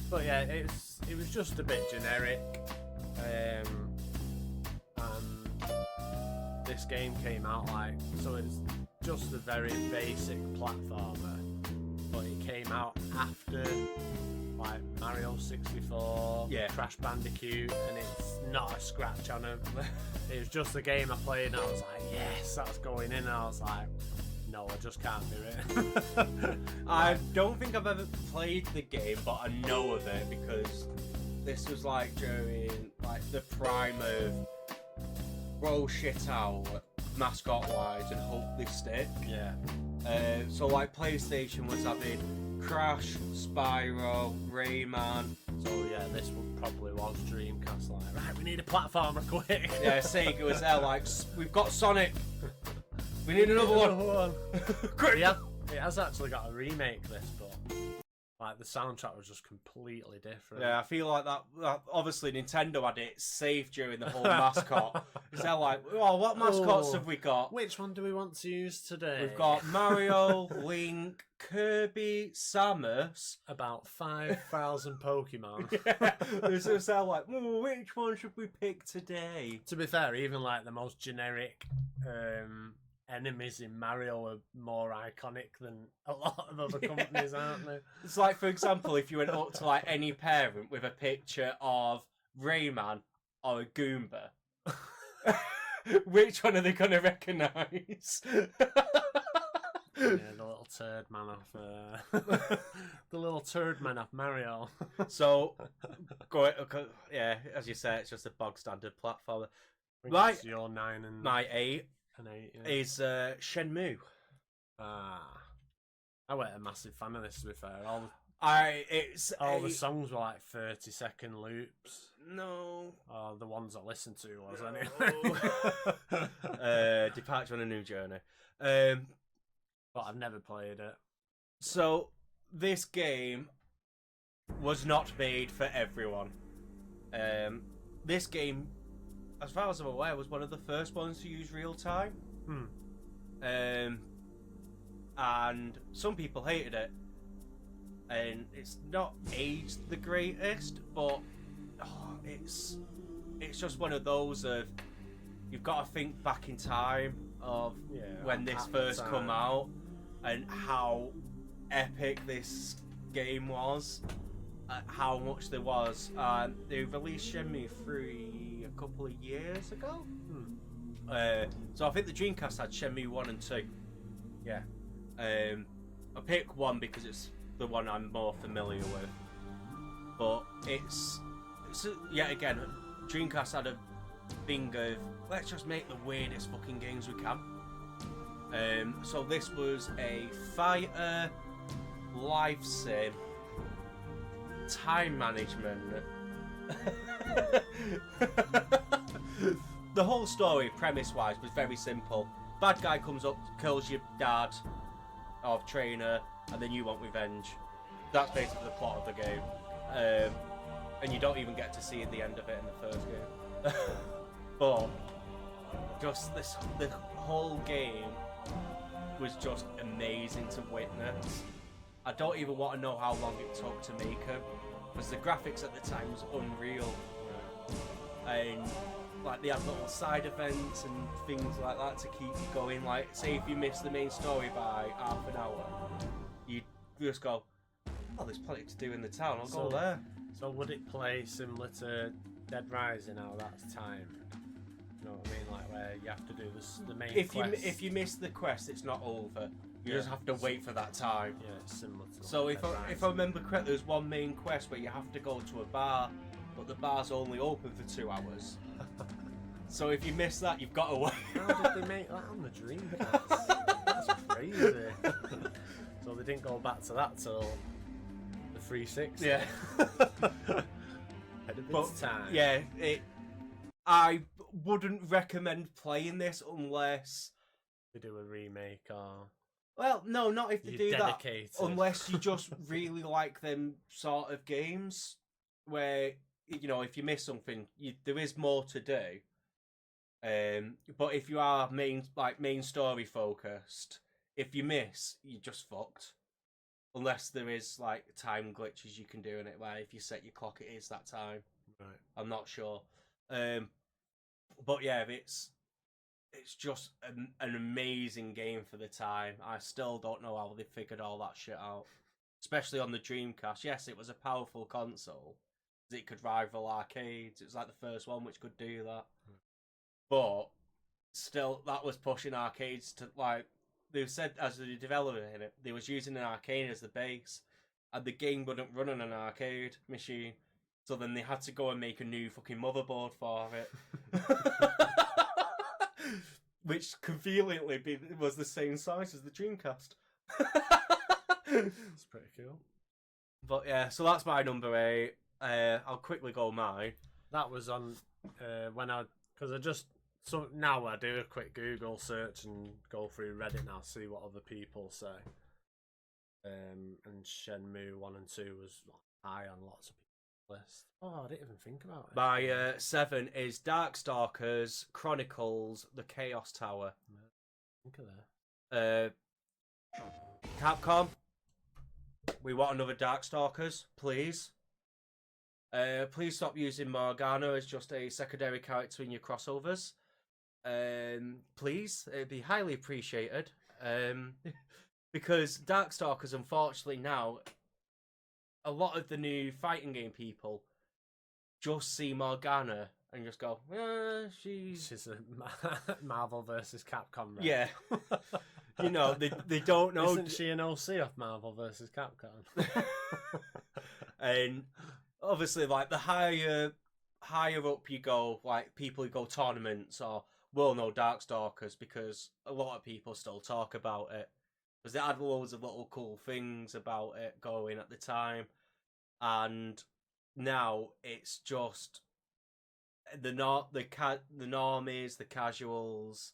But yeah, it was just a bit generic. And this game came out so it's just a very basic platformer, but it came out after like Mario 64,
yeah,
Crash Bandicoot, and it's not a scratch on it. It was just a game I played, and I was like, yes, that's going in. And I was like, no, I just can't do it.
I don't think I've ever played the game, but I know of it because this was like during like the prime of roll shit out mascot wise and hope they stick.
Yeah.
So like PlayStation was having Crash, Spyro, Rayman.
So yeah, this one probably was Dreamcast. Like, right, we need a platformer quick.
Yeah, Sega was there like, we've got Sonic. We need another one.
Quick. Yeah, it has actually got a remake. This, but like the soundtrack was just completely different.
Yeah, I feel like that obviously Nintendo had it safe during the whole mascot. Because they're like, oh, what mascots have we got?
Which one do we want to use today?
We've got Mario, Link, Kirby, Samus.
About 5,000 Pokemon.
Yeah, it's just like, which one should we pick today?
To be fair, even like the most generic enemies in Mario are more iconic than a lot of other companies, aren't they?
It's like, for example, if you went up to like any parent with a picture of Rayman or a Goomba, which one are they going to recognise?
Yeah, the little turd man off the little turd man off Mario.
So, yeah, as you say, it's just a bog standard platformer.
Right, it's your 9 and
my 8
and 8 yeah.
is Shenmue.
I wasn't a massive fan of this, to be fair.
All
the songs were like 30-second loops.
No.
The ones I listened to was
anyway. Departure on a New Journey.
But I've never played it.
So this game was not made for everyone. This game, as far as I'm aware, was one of the first ones to use real time. And some people hated it. And it's not aged the greatest, but it's just one of those of you've got to think back in time of when this
at the
first
time.
come out and how epic this game was, how much there was. They released Shenmue 3 a couple of years ago. So I think the Dreamcast had Shenmue 1 and 2. Yeah. I pick 1 because it's the one I'm more familiar with. But it's yet again, Dreamcast had a thing of, let's just make the weirdest fucking games we can. So this was a fighter, life sim, time management. The whole story, premise-wise, was very simple. Bad guy comes up, kills your dad, or trainer, and then you want revenge. That's basically the plot of the game. And you don't even get to see the end of it in the first game. But just the whole game was just amazing to witness. I don't even want to know how long it took to make them, because the graphics at the time was unreal. And like they had little side events and things like that to keep you going. Like, say if you miss the main story by half an hour, you just go, oh, there's plenty to do in the town, I'll go there.
So would it play similar to Dead Rising, how that's timed? You know what I mean? Like where you have to do the main quest.
If you miss the quest, it's not over. You just have to wait for that time.
Yeah, it's similar to
So
Dead
if I
Rising.
remember correctly, there's one main quest where you have to go to a bar, but the bar's only open for 2 hours. So if you miss that, you've got to wait.
How did they make that on the Dreamcast? That's crazy. So they didn't go back to that till the 360.
Yeah.
Ahead of
But
its time.
yeah, I wouldn't recommend playing this unless.
They do a remake or
Well, no, not if they
you're
do that.
dedicated.
Unless you just really like them sort of games where, you know, if you miss something, there is more to do. But if you are main story focused, if you miss, you're just fucked. Unless there is like time glitches you can do in it, where if you set your clock, it is that time.
Right.
I'm not sure. But yeah, it's just an amazing game for the time. I still don't know how they figured all that shit out, especially on the Dreamcast. Yes, it was a powerful console. It could rival arcades. It was like the first one which could do that. But still, that was pushing arcades to, like, they said as the developer in it, they was using an arcade as the base, and the game wouldn't run on an arcade machine. So then they had to go and make a new fucking motherboard for it. Which conveniently was the same size as the Dreamcast.
That's pretty cool.
But yeah, so that's my number 8. I'll quickly go mine.
That was on because I just now I do a quick Google search and go through Reddit now, see what other people say. And Shenmue 1 and 2 was high on lots of people's lists. Oh, I didn't even think about it.
My 7 is Darkstalkers Chronicles: The Chaos Tower.
Think of that.
Capcom, we want another Darkstalkers, please. Please stop using Morgana as just a secondary character in your crossovers. Please, it'd be highly appreciated. Because Darkstalkers, unfortunately, now a lot of the new fighting game people just see Morgana and just go,
She's a Marvel versus Capcom. Right?
Yeah. You know, they don't know.
Isn't she an OC of Marvel versus Capcom?
And obviously, like, the higher up you go, like people who go tournaments will know Darkstalkers, because a lot of people still talk about it, because they had loads of little cool things about it going at the time, and now it's just the normies, the casuals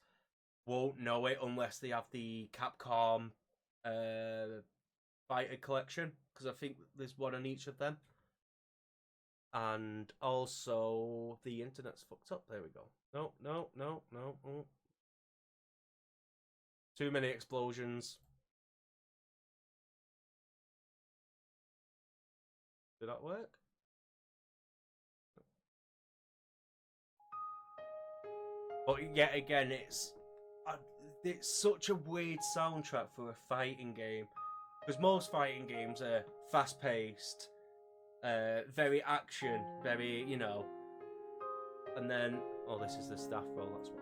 won't know it unless they have the Capcom fighter collection, because I think there's one on each of them. And also, the internet's fucked up. There we go. No. Too many explosions. Did that work? But yet again, it's such a weird soundtrack for a fighting game. Because most fighting games are fast-paced, very action, very, you know. And then, oh, this is the staff roll, that's why.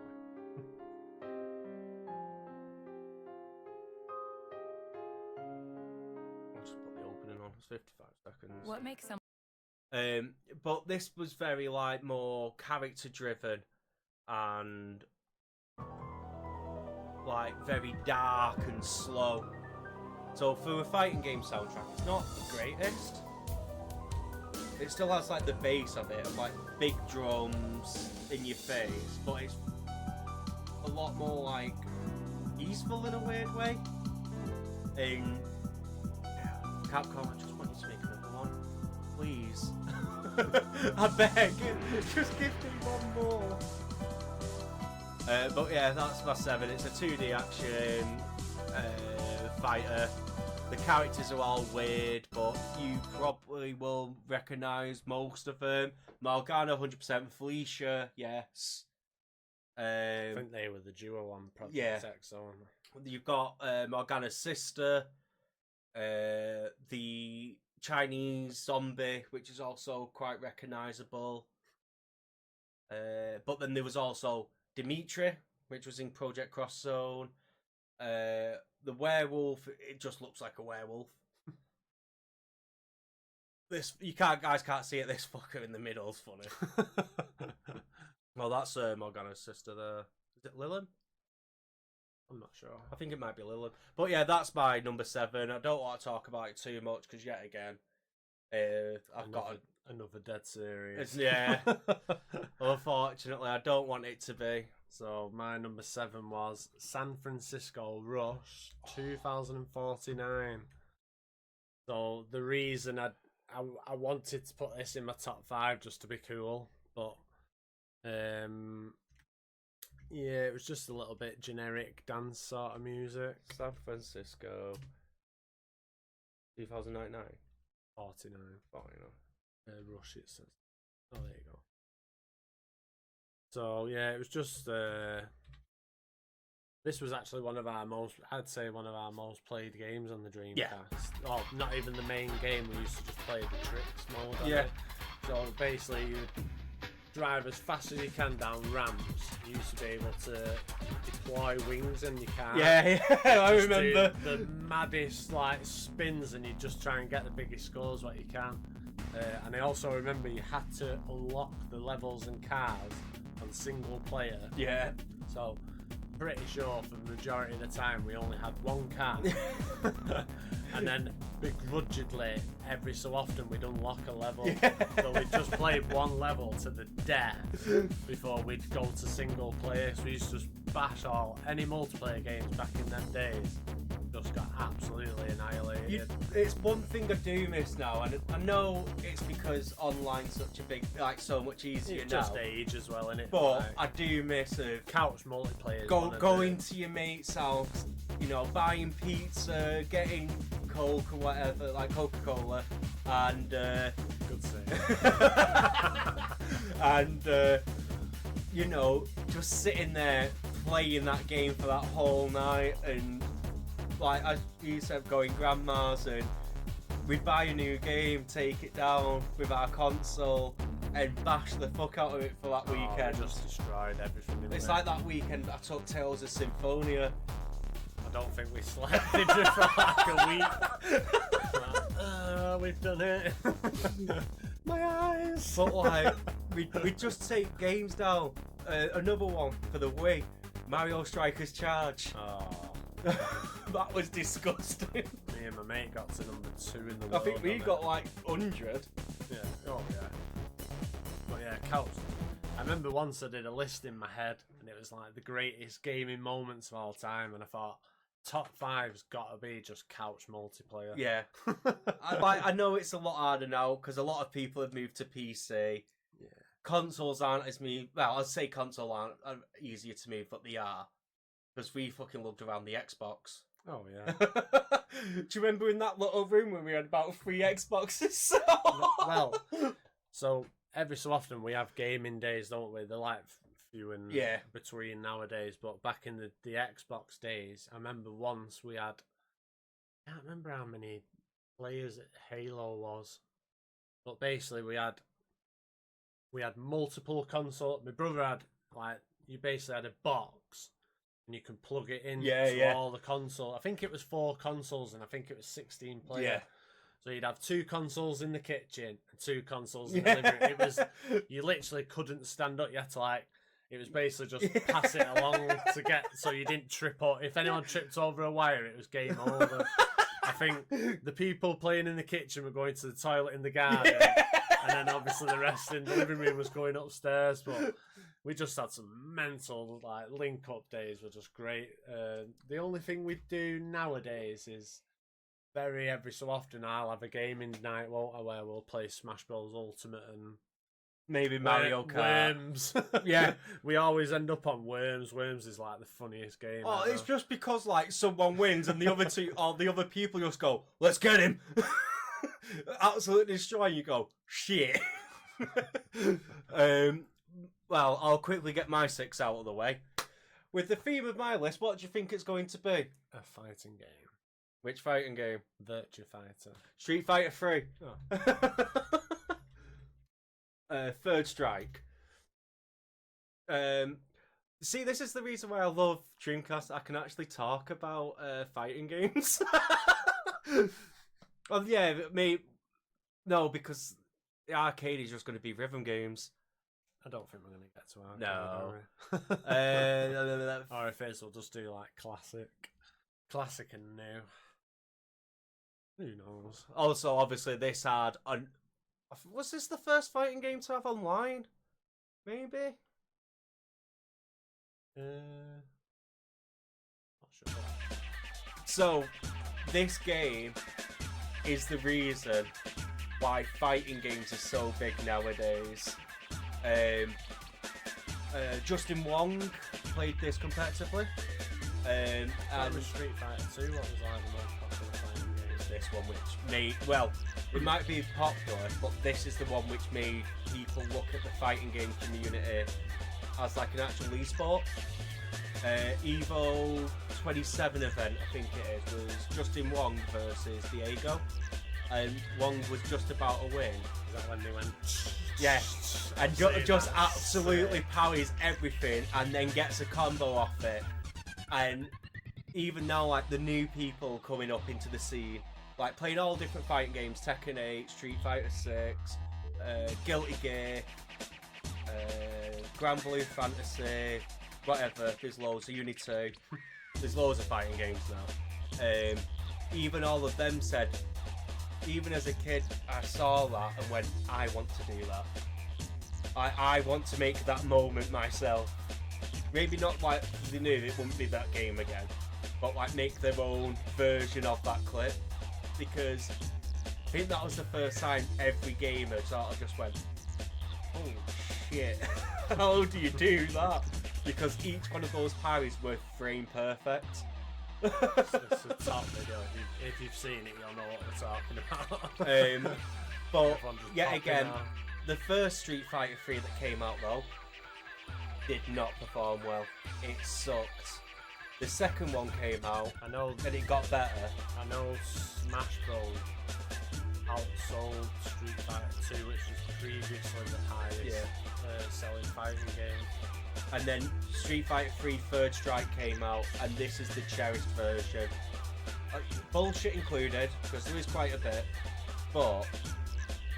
I'll just put the opening on, it's 55 seconds.
What makes some
But this was very, like, more character-driven and, like, very dark and slow. So for a fighting game soundtrack, it's not the greatest. It still has like the bass of it, of like big drums in your face, but it's a lot more like easeful in a weird way. And Capcom, I just want you to make another one, please. I beg, just give me one more. But yeah, that's my 7. It's a 2D action fighter. The characters are all weird, but you probably will recognise most of them. Morgana, 100%. Felicia, yes.
I think they were the duo on Project X.
You've got Morgana's sister, the Chinese zombie, which is also quite recognisable. But then there was also Dimitri, which was in Project Cross Zone. The werewolf, it just looks like a werewolf. This guys can't see it. This fucker in the middle is funny. Well, that's Morgana's sister there. Is it Lillian? I'm not sure. I think it might be Lillian. But yeah, that's my number 7. I don't want to talk about it too much because yet again, I've got
another dead series.
Yeah. Unfortunately, I don't want it to be.
So my number 7 was San Francisco Rush 2049. So the reason I wanted to put this in my top 5 just to be cool, but yeah, it was just a little bit generic dance sort of music.
San Francisco 2099.
49. Rush it says. Oh, there you go. So yeah, it was just this was actually one of our most played games on the Dreamcast.
Yeah.
Oh, not even the main game. We used to just play the tricks mode of
Yeah.
it. So basically, you drive as fast as you can down ramps. You used to be able to deploy wings in your car.
Yeah, I
Just
remember.
do the maddest like spins, and you just try and get the biggest scores what you can. And I also remember you had to unlock the levels and cars on single player.
Yeah.
So pretty sure for the majority of the time we only had one car. And then begrudgingly every so often we'd unlock a level.
Yeah.
So we'd just play one level to the death before we'd go to single player. So we used to just bash any multiplayer games back in them days. Just got absolutely annihilated.
It's one thing I do miss now, and I know it's because online's such a big, like, so much easier
It's
now.
just age as well, innit?
But
Like,
I do miss
couch multiplayer.
going to your mate's house, you know, buying pizza, getting Coke or whatever, like Coca-Cola, and
Good save.
and you know, just sitting there playing that game for that whole night, and like I used to going grandma's, and we'd buy a new game, take it down with our console, and bash the fuck out of it for that weekend.
We just destroyed everything.
It's like that weekend I took Tales of Symphonia.
I don't think we slept in just for like a week. Like, we've done it. My eyes.
But like, we'd just take games down. Another one for the Wii, Mario Strikers Charge.
Oh,
That was disgusting.
me and my mate got to number 2 in the
I
world.
think we
on it.
got like 100.
Yeah. Oh yeah. But yeah, couch. I remember once I did a list in my head, and it was like the greatest gaming moments of all time, and I thought top 5's got to be just couch multiplayer.
Yeah. I know it's a lot harder now because a lot of people have moved to PC.
Yeah.
Consoles aren't as me. Well, I'd say consoles aren't easier to move, but they are. Because we fucking loved around the Xbox.
Oh yeah.
Do you remember in that little room when we had about 3 Xboxes?
Well, so every so often we have gaming days, don't we? They're like few and
Yeah.
between nowadays. But back in the Xbox days, I remember once we had. I can't remember how many players Halo was, but basically we had multiple consoles. My brother had you basically had a box and you can plug it in to all the consoles. I think it was 4 consoles and I think it was 16 players.
Yeah.
So you'd have 2 consoles in the kitchen and 2 consoles in the living room. It was, you literally couldn't stand up. You had to it was basically just pass it along to get, so you didn't trip up. If anyone tripped over a wire, it was game over. I think the people playing in the kitchen were going to the toilet in the garden, and then obviously the rest in the living room was going upstairs. But we just had some mental link up days, were just great. The only thing we do nowadays is every so often I'll have a gaming night, won't I, where we'll play Smash Bros Ultimate and
maybe Mario Kart.
Worms.
Yeah.
We always end up on Worms. Worms is the funniest game
Oh,
ever.
it's just because someone wins and the other people just go, let's get him. Absolutely destroy you. Go, shit. Well, I'll quickly get my 6 out of the way. With the theme of my list, what do you think it's going to be?
A fighting game.
Which fighting game?
Virtua Fighter.
Street Fighter 3.
Oh.
Third Strike. See, this is the reason why I love Dreamcast. I can actually talk about fighting games. Well, yeah, no, because the arcade is just going to be rhythm games.
I don't think we're going to get to arcade.
No.
Or if it's, we'll just do classic and new. Who knows?
Also, obviously, this had was this the first fighting game to have online? Maybe.
Not sure.
So, this game is the reason why fighting games are so big nowadays. Justin Wong played this competitively. And
Street Fighter 2, what was the most popular fighting game?
this one, which made, well, it might be popular, but this is the one which made people look at the fighting game community as an actual esport. Evo 27 event, I think it is, was Justin Wong versus Diego, and Wong was just about to win.
Is that when they went?
Yeah, and just absolutely parries everything, and then gets a combo off it. And even now, the new people coming up into the scene, playing all different fighting games, Tekken 8, Street Fighter 6, Guilty Gear, Grand Blue Fantasy, whatever, there's loads of Unity 2, there's loads of fighting games now. Even all of them said, even as a kid, I saw that and went, I want to do that. I want to make that moment myself. Maybe not they knew it wouldn't be that game again, but make their own version of that clip. Because I think that was the first time every gamer sort of just went, oh shit, how do you do that? Because each one of those parries were frame perfect.
It's a top video. If you've seen it, you'll know what we're talking about.
But yet again, the first Street Fighter 3 that came out though did not perform well. It sucked. The second one came out,
I know,
and it got better.
I know Smash Bros outsold Street Fighter 2, which was previously the highest selling fighting game.
And then Street Fighter 3 Third Strike came out, and this is the cherished version. Bullshit included, because there is quite a bit, but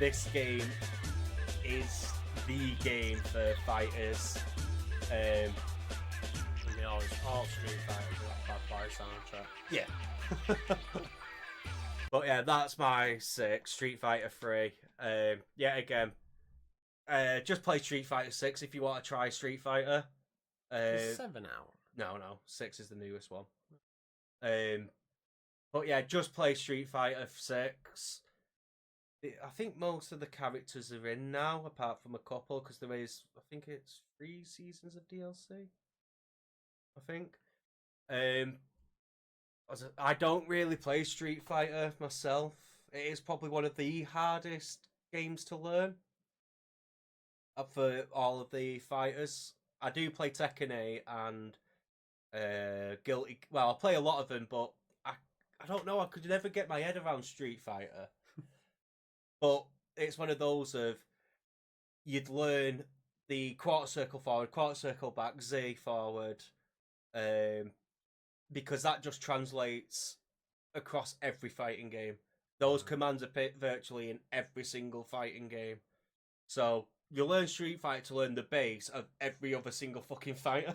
this game is the game for fighters.
And they always, all Street Fighters are that Bad Boy soundtrack.
Yeah. But yeah, that's my 6, Street Fighter 3. Yeah, again, just play Street Fighter 6 if you want to try Street Fighter.
Is 7 out?
No, 6 is the newest one. But yeah, just play Street Fighter 6. I think most of the characters are in now, apart from a couple, because there is, I think it's 3 seasons of DLC. I think. I don't really play Street Fighter myself. It is probably one of the hardest games to learn for all of the fighters. I do play Tekken 8 and Guilty. Well, I play a lot of them, but I don't know. I could never get my head around Street Fighter. But it's one of those of you'd learn the quarter circle forward, quarter circle back, Z forward, because that just translates across every fighting game. Those commands are virtually in every single fighting game. So you learn Street Fighter to learn the base of every other single fucking fighter.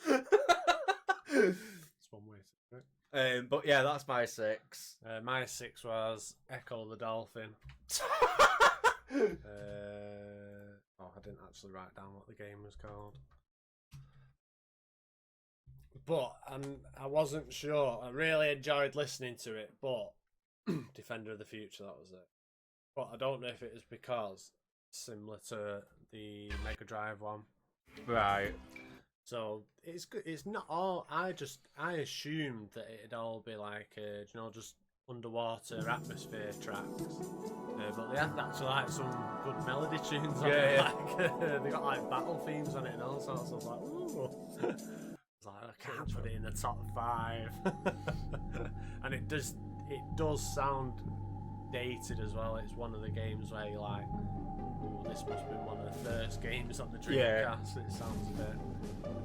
It's one way to do it.
But yeah, that's my 6.
My 6 was Echo the Dolphin. I didn't actually write down what the game was called. But I wasn't sure. I really enjoyed listening to it, but Defender of the Future, that was it. But I don't know if it was because similar to the Mega Drive one.
Right.
So it's good. It's not all. I assumed that it'd all be like just underwater atmosphere tracks. But they had actually like some good melody tunes on it.
Yeah.
Like, they got like battle themes on it and all sorts. I was like, ooh. I was like, I can't put it in the top 5. And it does sound dated as well. It's one of the games where you're like, ooh, this must have been one of the first games on the Dreamcast.
Yeah.
It sounds a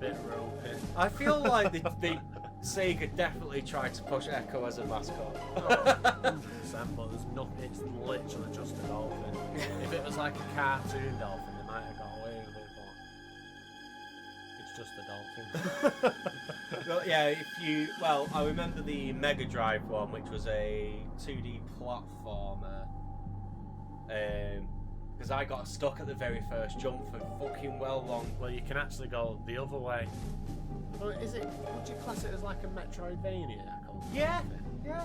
bit ropey.
I feel like the Sega definitely tried to push Echo as a mascot.
100%, but there's nothing. It's literally just a dolphin. If it was like a cartoon dolphin, they might have got away with it, but it's just a dolphin.
Well, yeah, I remember the Mega Drive one, which was a 2D platformer. Because I got stuck at the very first jump for fucking long.
Well, you can actually go the other way. Well, would you class it as like a Metroidvania?
Yeah, yeah.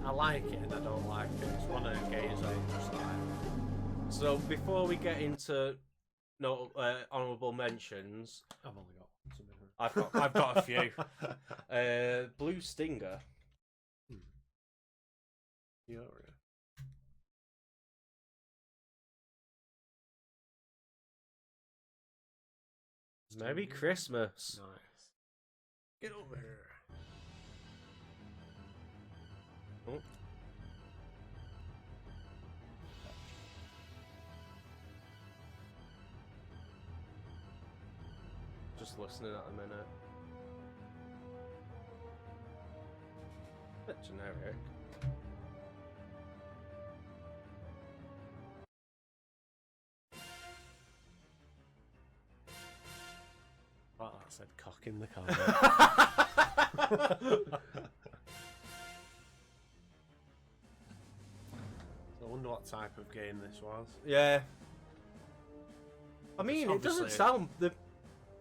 I like it and I don't like it. It's one of those games where you just like.
So before we get into honourable mentions,
I've only got one.
I've got a few. Blue Stinger.
Furia.
Merry Christmas.
Nice. Get over here.
Oh. Just listening at a minute. Bit generic.
Well, that said cock in the car. So I wonder what type of game this was.
Yeah. I mean, it doesn't
Obviously-
sound...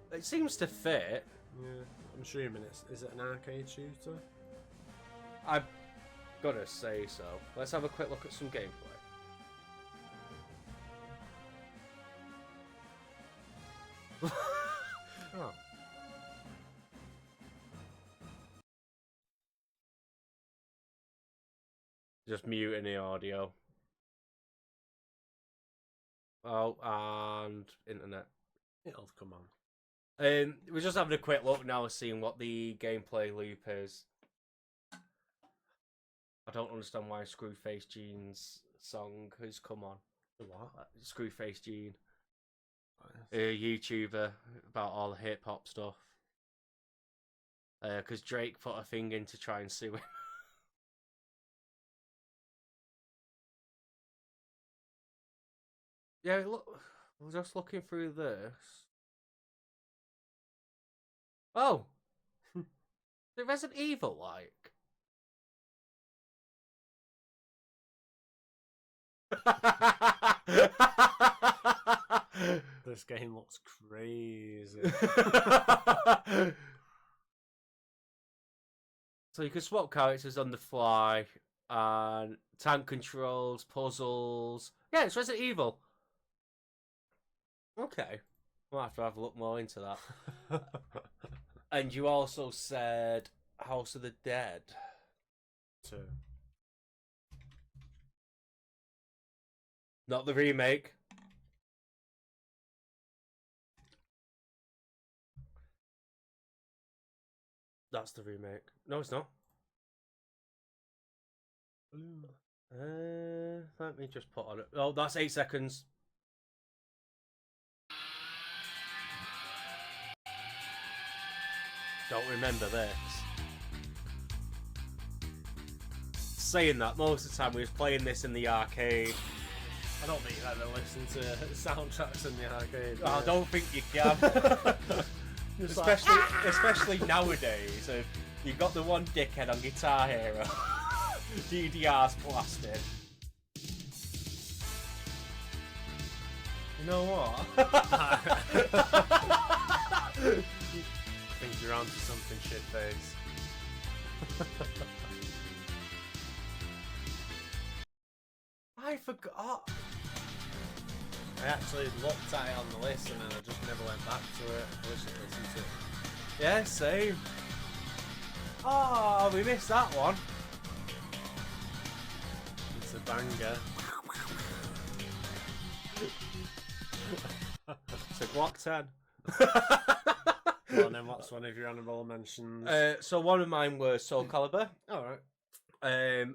It seems to fit.
Yeah, I'm assuming is it an arcade shooter?
I've got to say so. Let's have a quick look at some gameplay.
Oh.
Just muting the audio. Oh, and internet.
It'll come on.
We're just having a quick look now, seeing what the gameplay loop is. I don't understand why Screwface Gene's song has come on.
The what?
Screwface Gene, a YouTuber about all the hip hop stuff. Because Drake put a thing in to try and sue him. Yeah, look, we're just looking through this. Oh, the Resident Evil like.
This game looks crazy.
So you can swap characters on the fly, and tank controls, puzzles. Yeah, it's Resident Evil. Okay, we'll have to have a look more into that. And you also said House of the Dead.
2.
Not the remake. That's the remake. No, it's not. Let me just put on it. Oh, that's 8 seconds. Don't remember this. Saying that, most of the time we was playing this in the arcade.
I don't think you've ever listened to soundtracks in the arcade.
I don't think you can. especially nowadays. You got the one dickhead on Guitar Hero. DDR's blasted. You know what?
I think you're onto something, shitface.
I forgot.
I actually looked at it on the list and then I just never went back to it. I wish I'd listened to it.
Yeah, same. Oh, we missed that one.
It's a banger.
It's a Glock 10.
Well, and then what's one of your honourable mentions?
So one of mine was Soul Calibur.
Alright.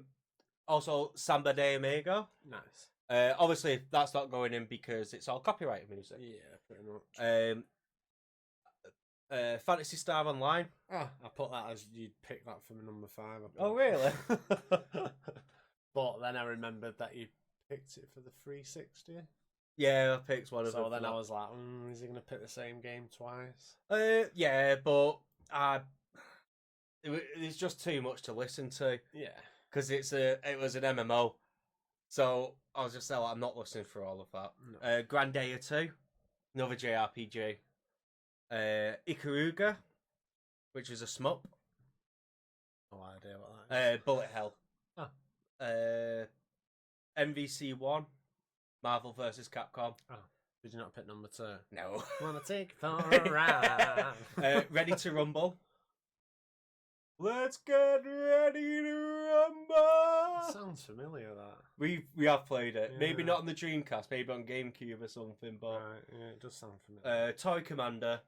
Also Samba de Amigo.
Nice.
Obviously that's not going in because it's all copyrighted music.
Yeah, pretty much.
Phantasy Star Online.
I put that as you'd pick that for number 5.
Oh really?
But then I remembered that you picked it for the 360.
Yeah, I picked one of them.
So then I was like, is he going to pick the same game twice?
Yeah, but it's just too much to listen to.
Yeah.
Because it was an MMO. So I was just like, I'm not listening for all of that.
No.
Grandia 2, another JRPG. Ikaruga, which is a shmup.
No idea what that is.
Bullet Hell.
Oh.
MVC 1, Marvel vs. Capcom.
Oh. Did you not pick number 2?
No.
Wanna take for a ride?
Ready to Rumble. Let's get ready to rumble.
Sounds familiar, that.
We have played it.
Yeah.
Maybe not on the Dreamcast, maybe on GameCube or something, but
Right, yeah, it does sound familiar.
Toy Commander.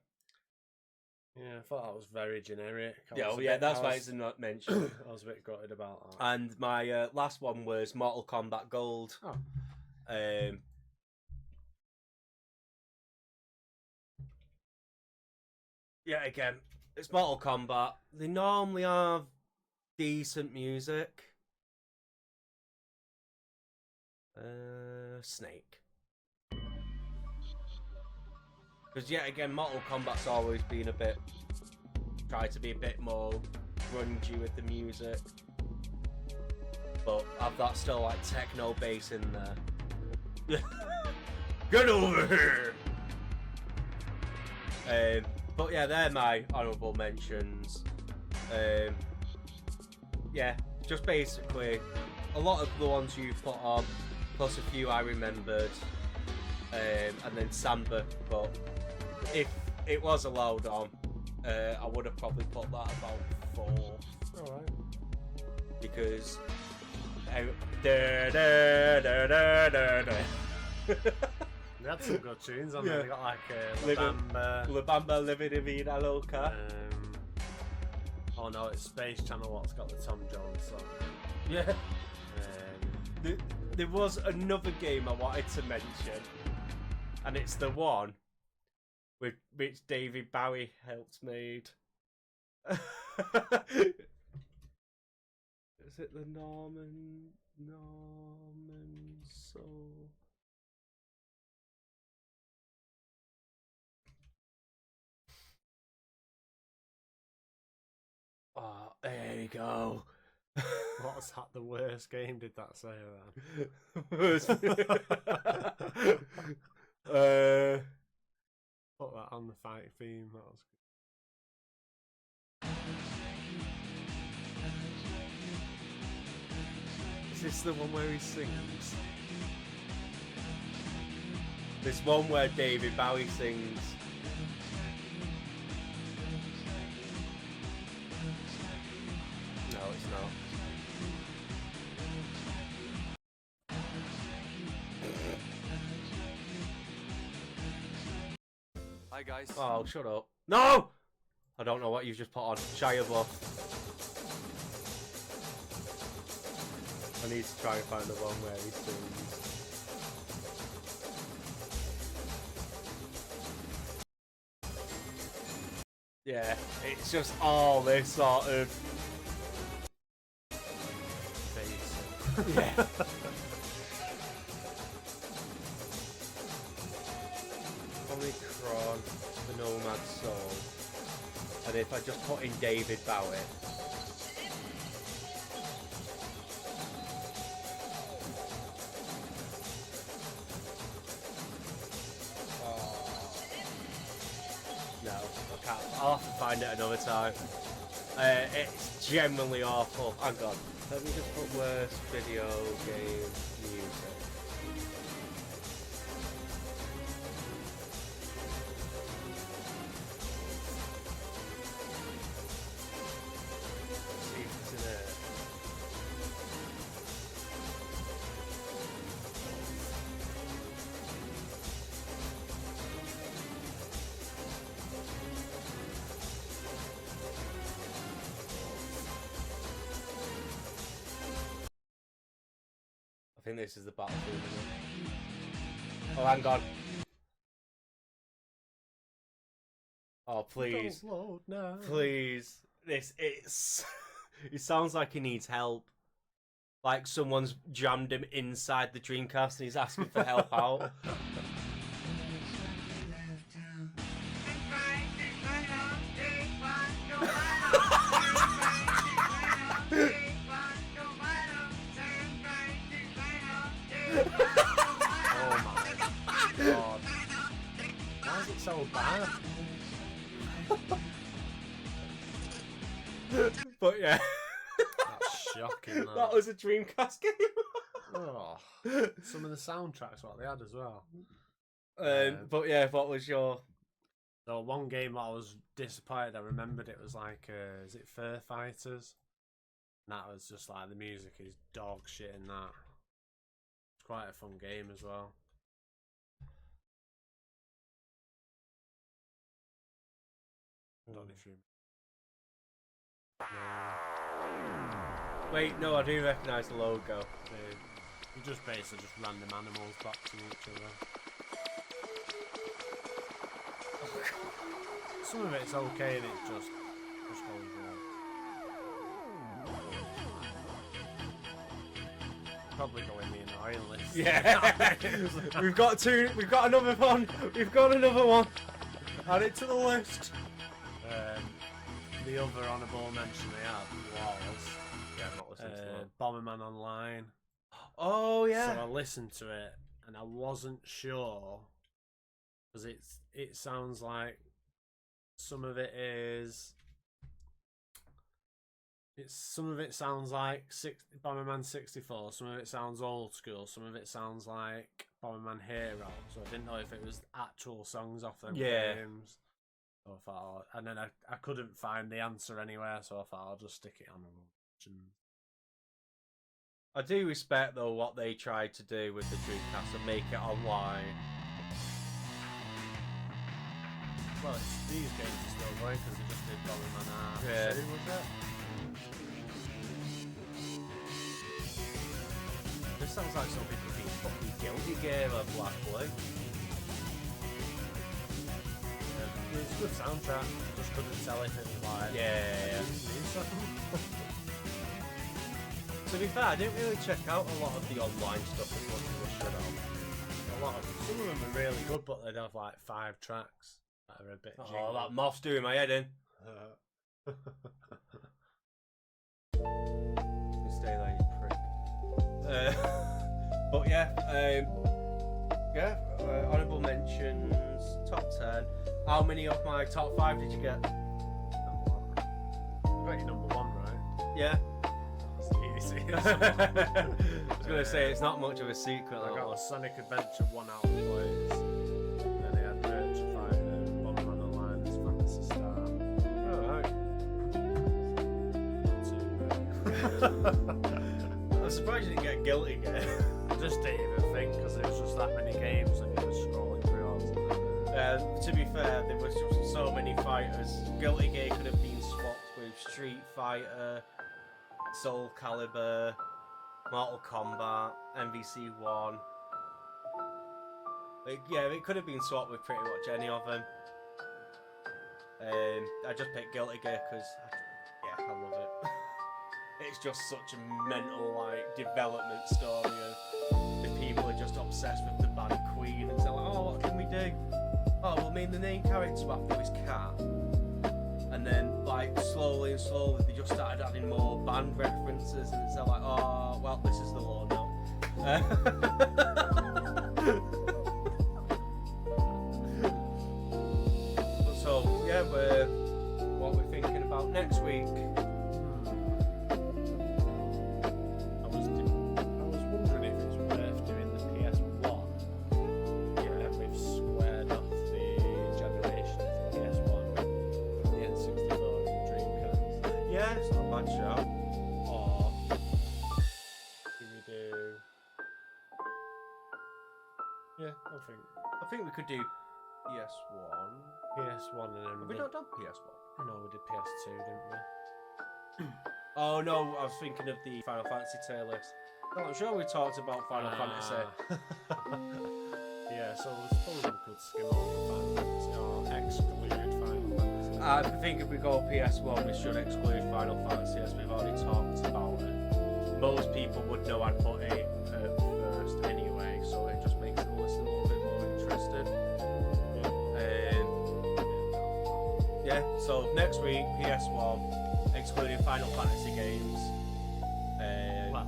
Yeah, I thought that was very generic.
That's why it's not mentioned.
I was a bit gutted about that.
And my last one was Mortal Kombat Gold.
Oh.
Yeah, again, it's Mortal Kombat. They normally have decent music. Snake. Because yet again, Mortal Kombat's always been tried to be a bit more grungy with the music. But I've got still like techno bass in there. Get over here! But yeah, they're my honourable mentions. Yeah, just basically a lot of the ones you've put on, plus a few I remembered, and then Samba. But if it was allowed on, I would have probably put that about 4.
Alright.
Because
They had some good tunes on there.
Yeah.
They got like
La Bamba Living in Vida Loca.
Oh no, it's Space Channel what's got the Tom Jones song.
Yeah. There was another game I wanted to mention, and it's the one with which David Bowie helped made. Is it the Norman Soul? Oh, there you go.
What was that? The worst game did that say then? Put that on the fight theme. That was good.
Is this the one where he sings? This one where David Bowie sings. No, it's not.
Hi guys.
Oh, shut up. No! I don't know what you've just put on. Shia LaBeouf. I need to try and find the one where he sings. Yeah, it's just all this sort of...
Basic.
Yeah. Omicron, the Nomad Soul. And if I just put in David Bowie. No, I can't. I'll have to find it another time. It's genuinely awful. Hang on. Let me just put worst video game music. Let's see if it's in there. I think this is the Battlefield one. Oh, hang on. Oh, please.
Don't load now.
Please. It's... It sounds like he needs help. Like someone's jammed him inside the Dreamcast and he's asking for help out.
Oh my god. Why is it so bad?
But yeah.
That's shocking.
That was a Dreamcast game.
Oh, some of the soundtracks what they had as well.
But yeah, what was your...
So one game that I was disappointed, I remembered it was like, is it Fur Fighters? And that was just like, the music is dog shit in that. It's quite a fun game as well. I don't know if you...
Wait, no, I do recognise the logo.
You just basically just random animals boxing each other. Some of it's okay and it just goes wrong. Probably go in the annoying list.
Yeah. We've got two. We've got another one. We've got another one. Add it to the list.
The other honourable mention they had was
Yeah, I'm not listening to that.
Bomberman Online.
Oh yeah.
So I listened to it and I wasn't sure because it sounds like some of it sounds like Bomberman 64, some of it sounds old school, some of it sounds like Bomberman Hero. So I didn't know if it was actual songs off them games. So I thought, and then I couldn't find the answer anywhere, so I thought I'll just stick it on the
I do respect though what they tried to do with the Dreamcast and make it online.
Well, these games are still going because they just did Bomberman
Yeah.
2, was it?
This sounds like something could be fucking guilty game of Black Blue.
It's a good soundtrack. Just couldn't tell if it was like
Yeah.
new something.
To be fair, I didn't really check out a lot of the online stuff as much as I should have.
Some of them are really good, but they'd have like 5 tracks that are a bit.
Oh,
jingle.
that moth's doing my head in. Stay there, you prick. But yeah, honourable mentions, top 10. How many of my top 5 did you get?
You got your number 1 right.
Yeah.
That's easy.
I was going to say, it's not much of a secret.
I
that
got
one.
the Sonic Adventure 1 out of place. Then they had Virtua Fighter, Bomberman Online, as Fantasy Star.
Alright. I'm surprised you didn't get guilty again.
I just didn't even think because there was just that many games and you were scrolling through all of them.
To be fair, there was just so many fighters. Guilty Gear could have been swapped with Street Fighter, Soul Calibur, Mortal Kombat, MVC1. Yeah, it could have been swapped with pretty much any of them. I just picked Guilty Gear because, I love it. It's just such a mental, like, development story of the people are just obsessed with the band Queen, and they're like, oh, what can we do? Oh, we'll name the main character after his cat. And then, like, slowly and slowly, they just started adding more band references, and it's like, oh, well, this is the law now. So, yeah, what we're thinking about next week.
I was wondering if it's worth doing the PS1. Yeah, we've squared off the generation of the PS1, the N64 and the Dreamcast.
Yeah, it's not a bad show.
Or do we do? Yeah,
I think we could do PS1.
PS1 and then
Have we not done PS1?
No, we did PS2, didn't we?
Oh no, I was thinking of the Final Fantasy tier list. Oh, I'm sure we talked about Final Fantasy.
Yeah, so I suppose we could skim over Final Fantasy or exclude Final Fantasy.
I think if we go PS1, we should exclude Final Fantasy as we've already talked about it. Most people would know I'd put it first anyway, so it just makes the list a little bit more interesting. Yeah, so next week, PS1, excluding Final Fantasy games.
Well,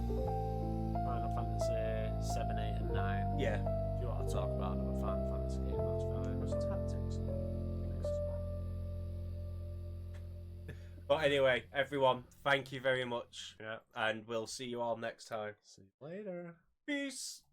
Final Fantasy 7, 8 and 9.
Yeah.
If you want to talk about another Final Fantasy game, that's fine.
Just tactics. But anyway, everyone, thank you very much.
Yeah.
And we'll see you all next time.
See you later.
Peace.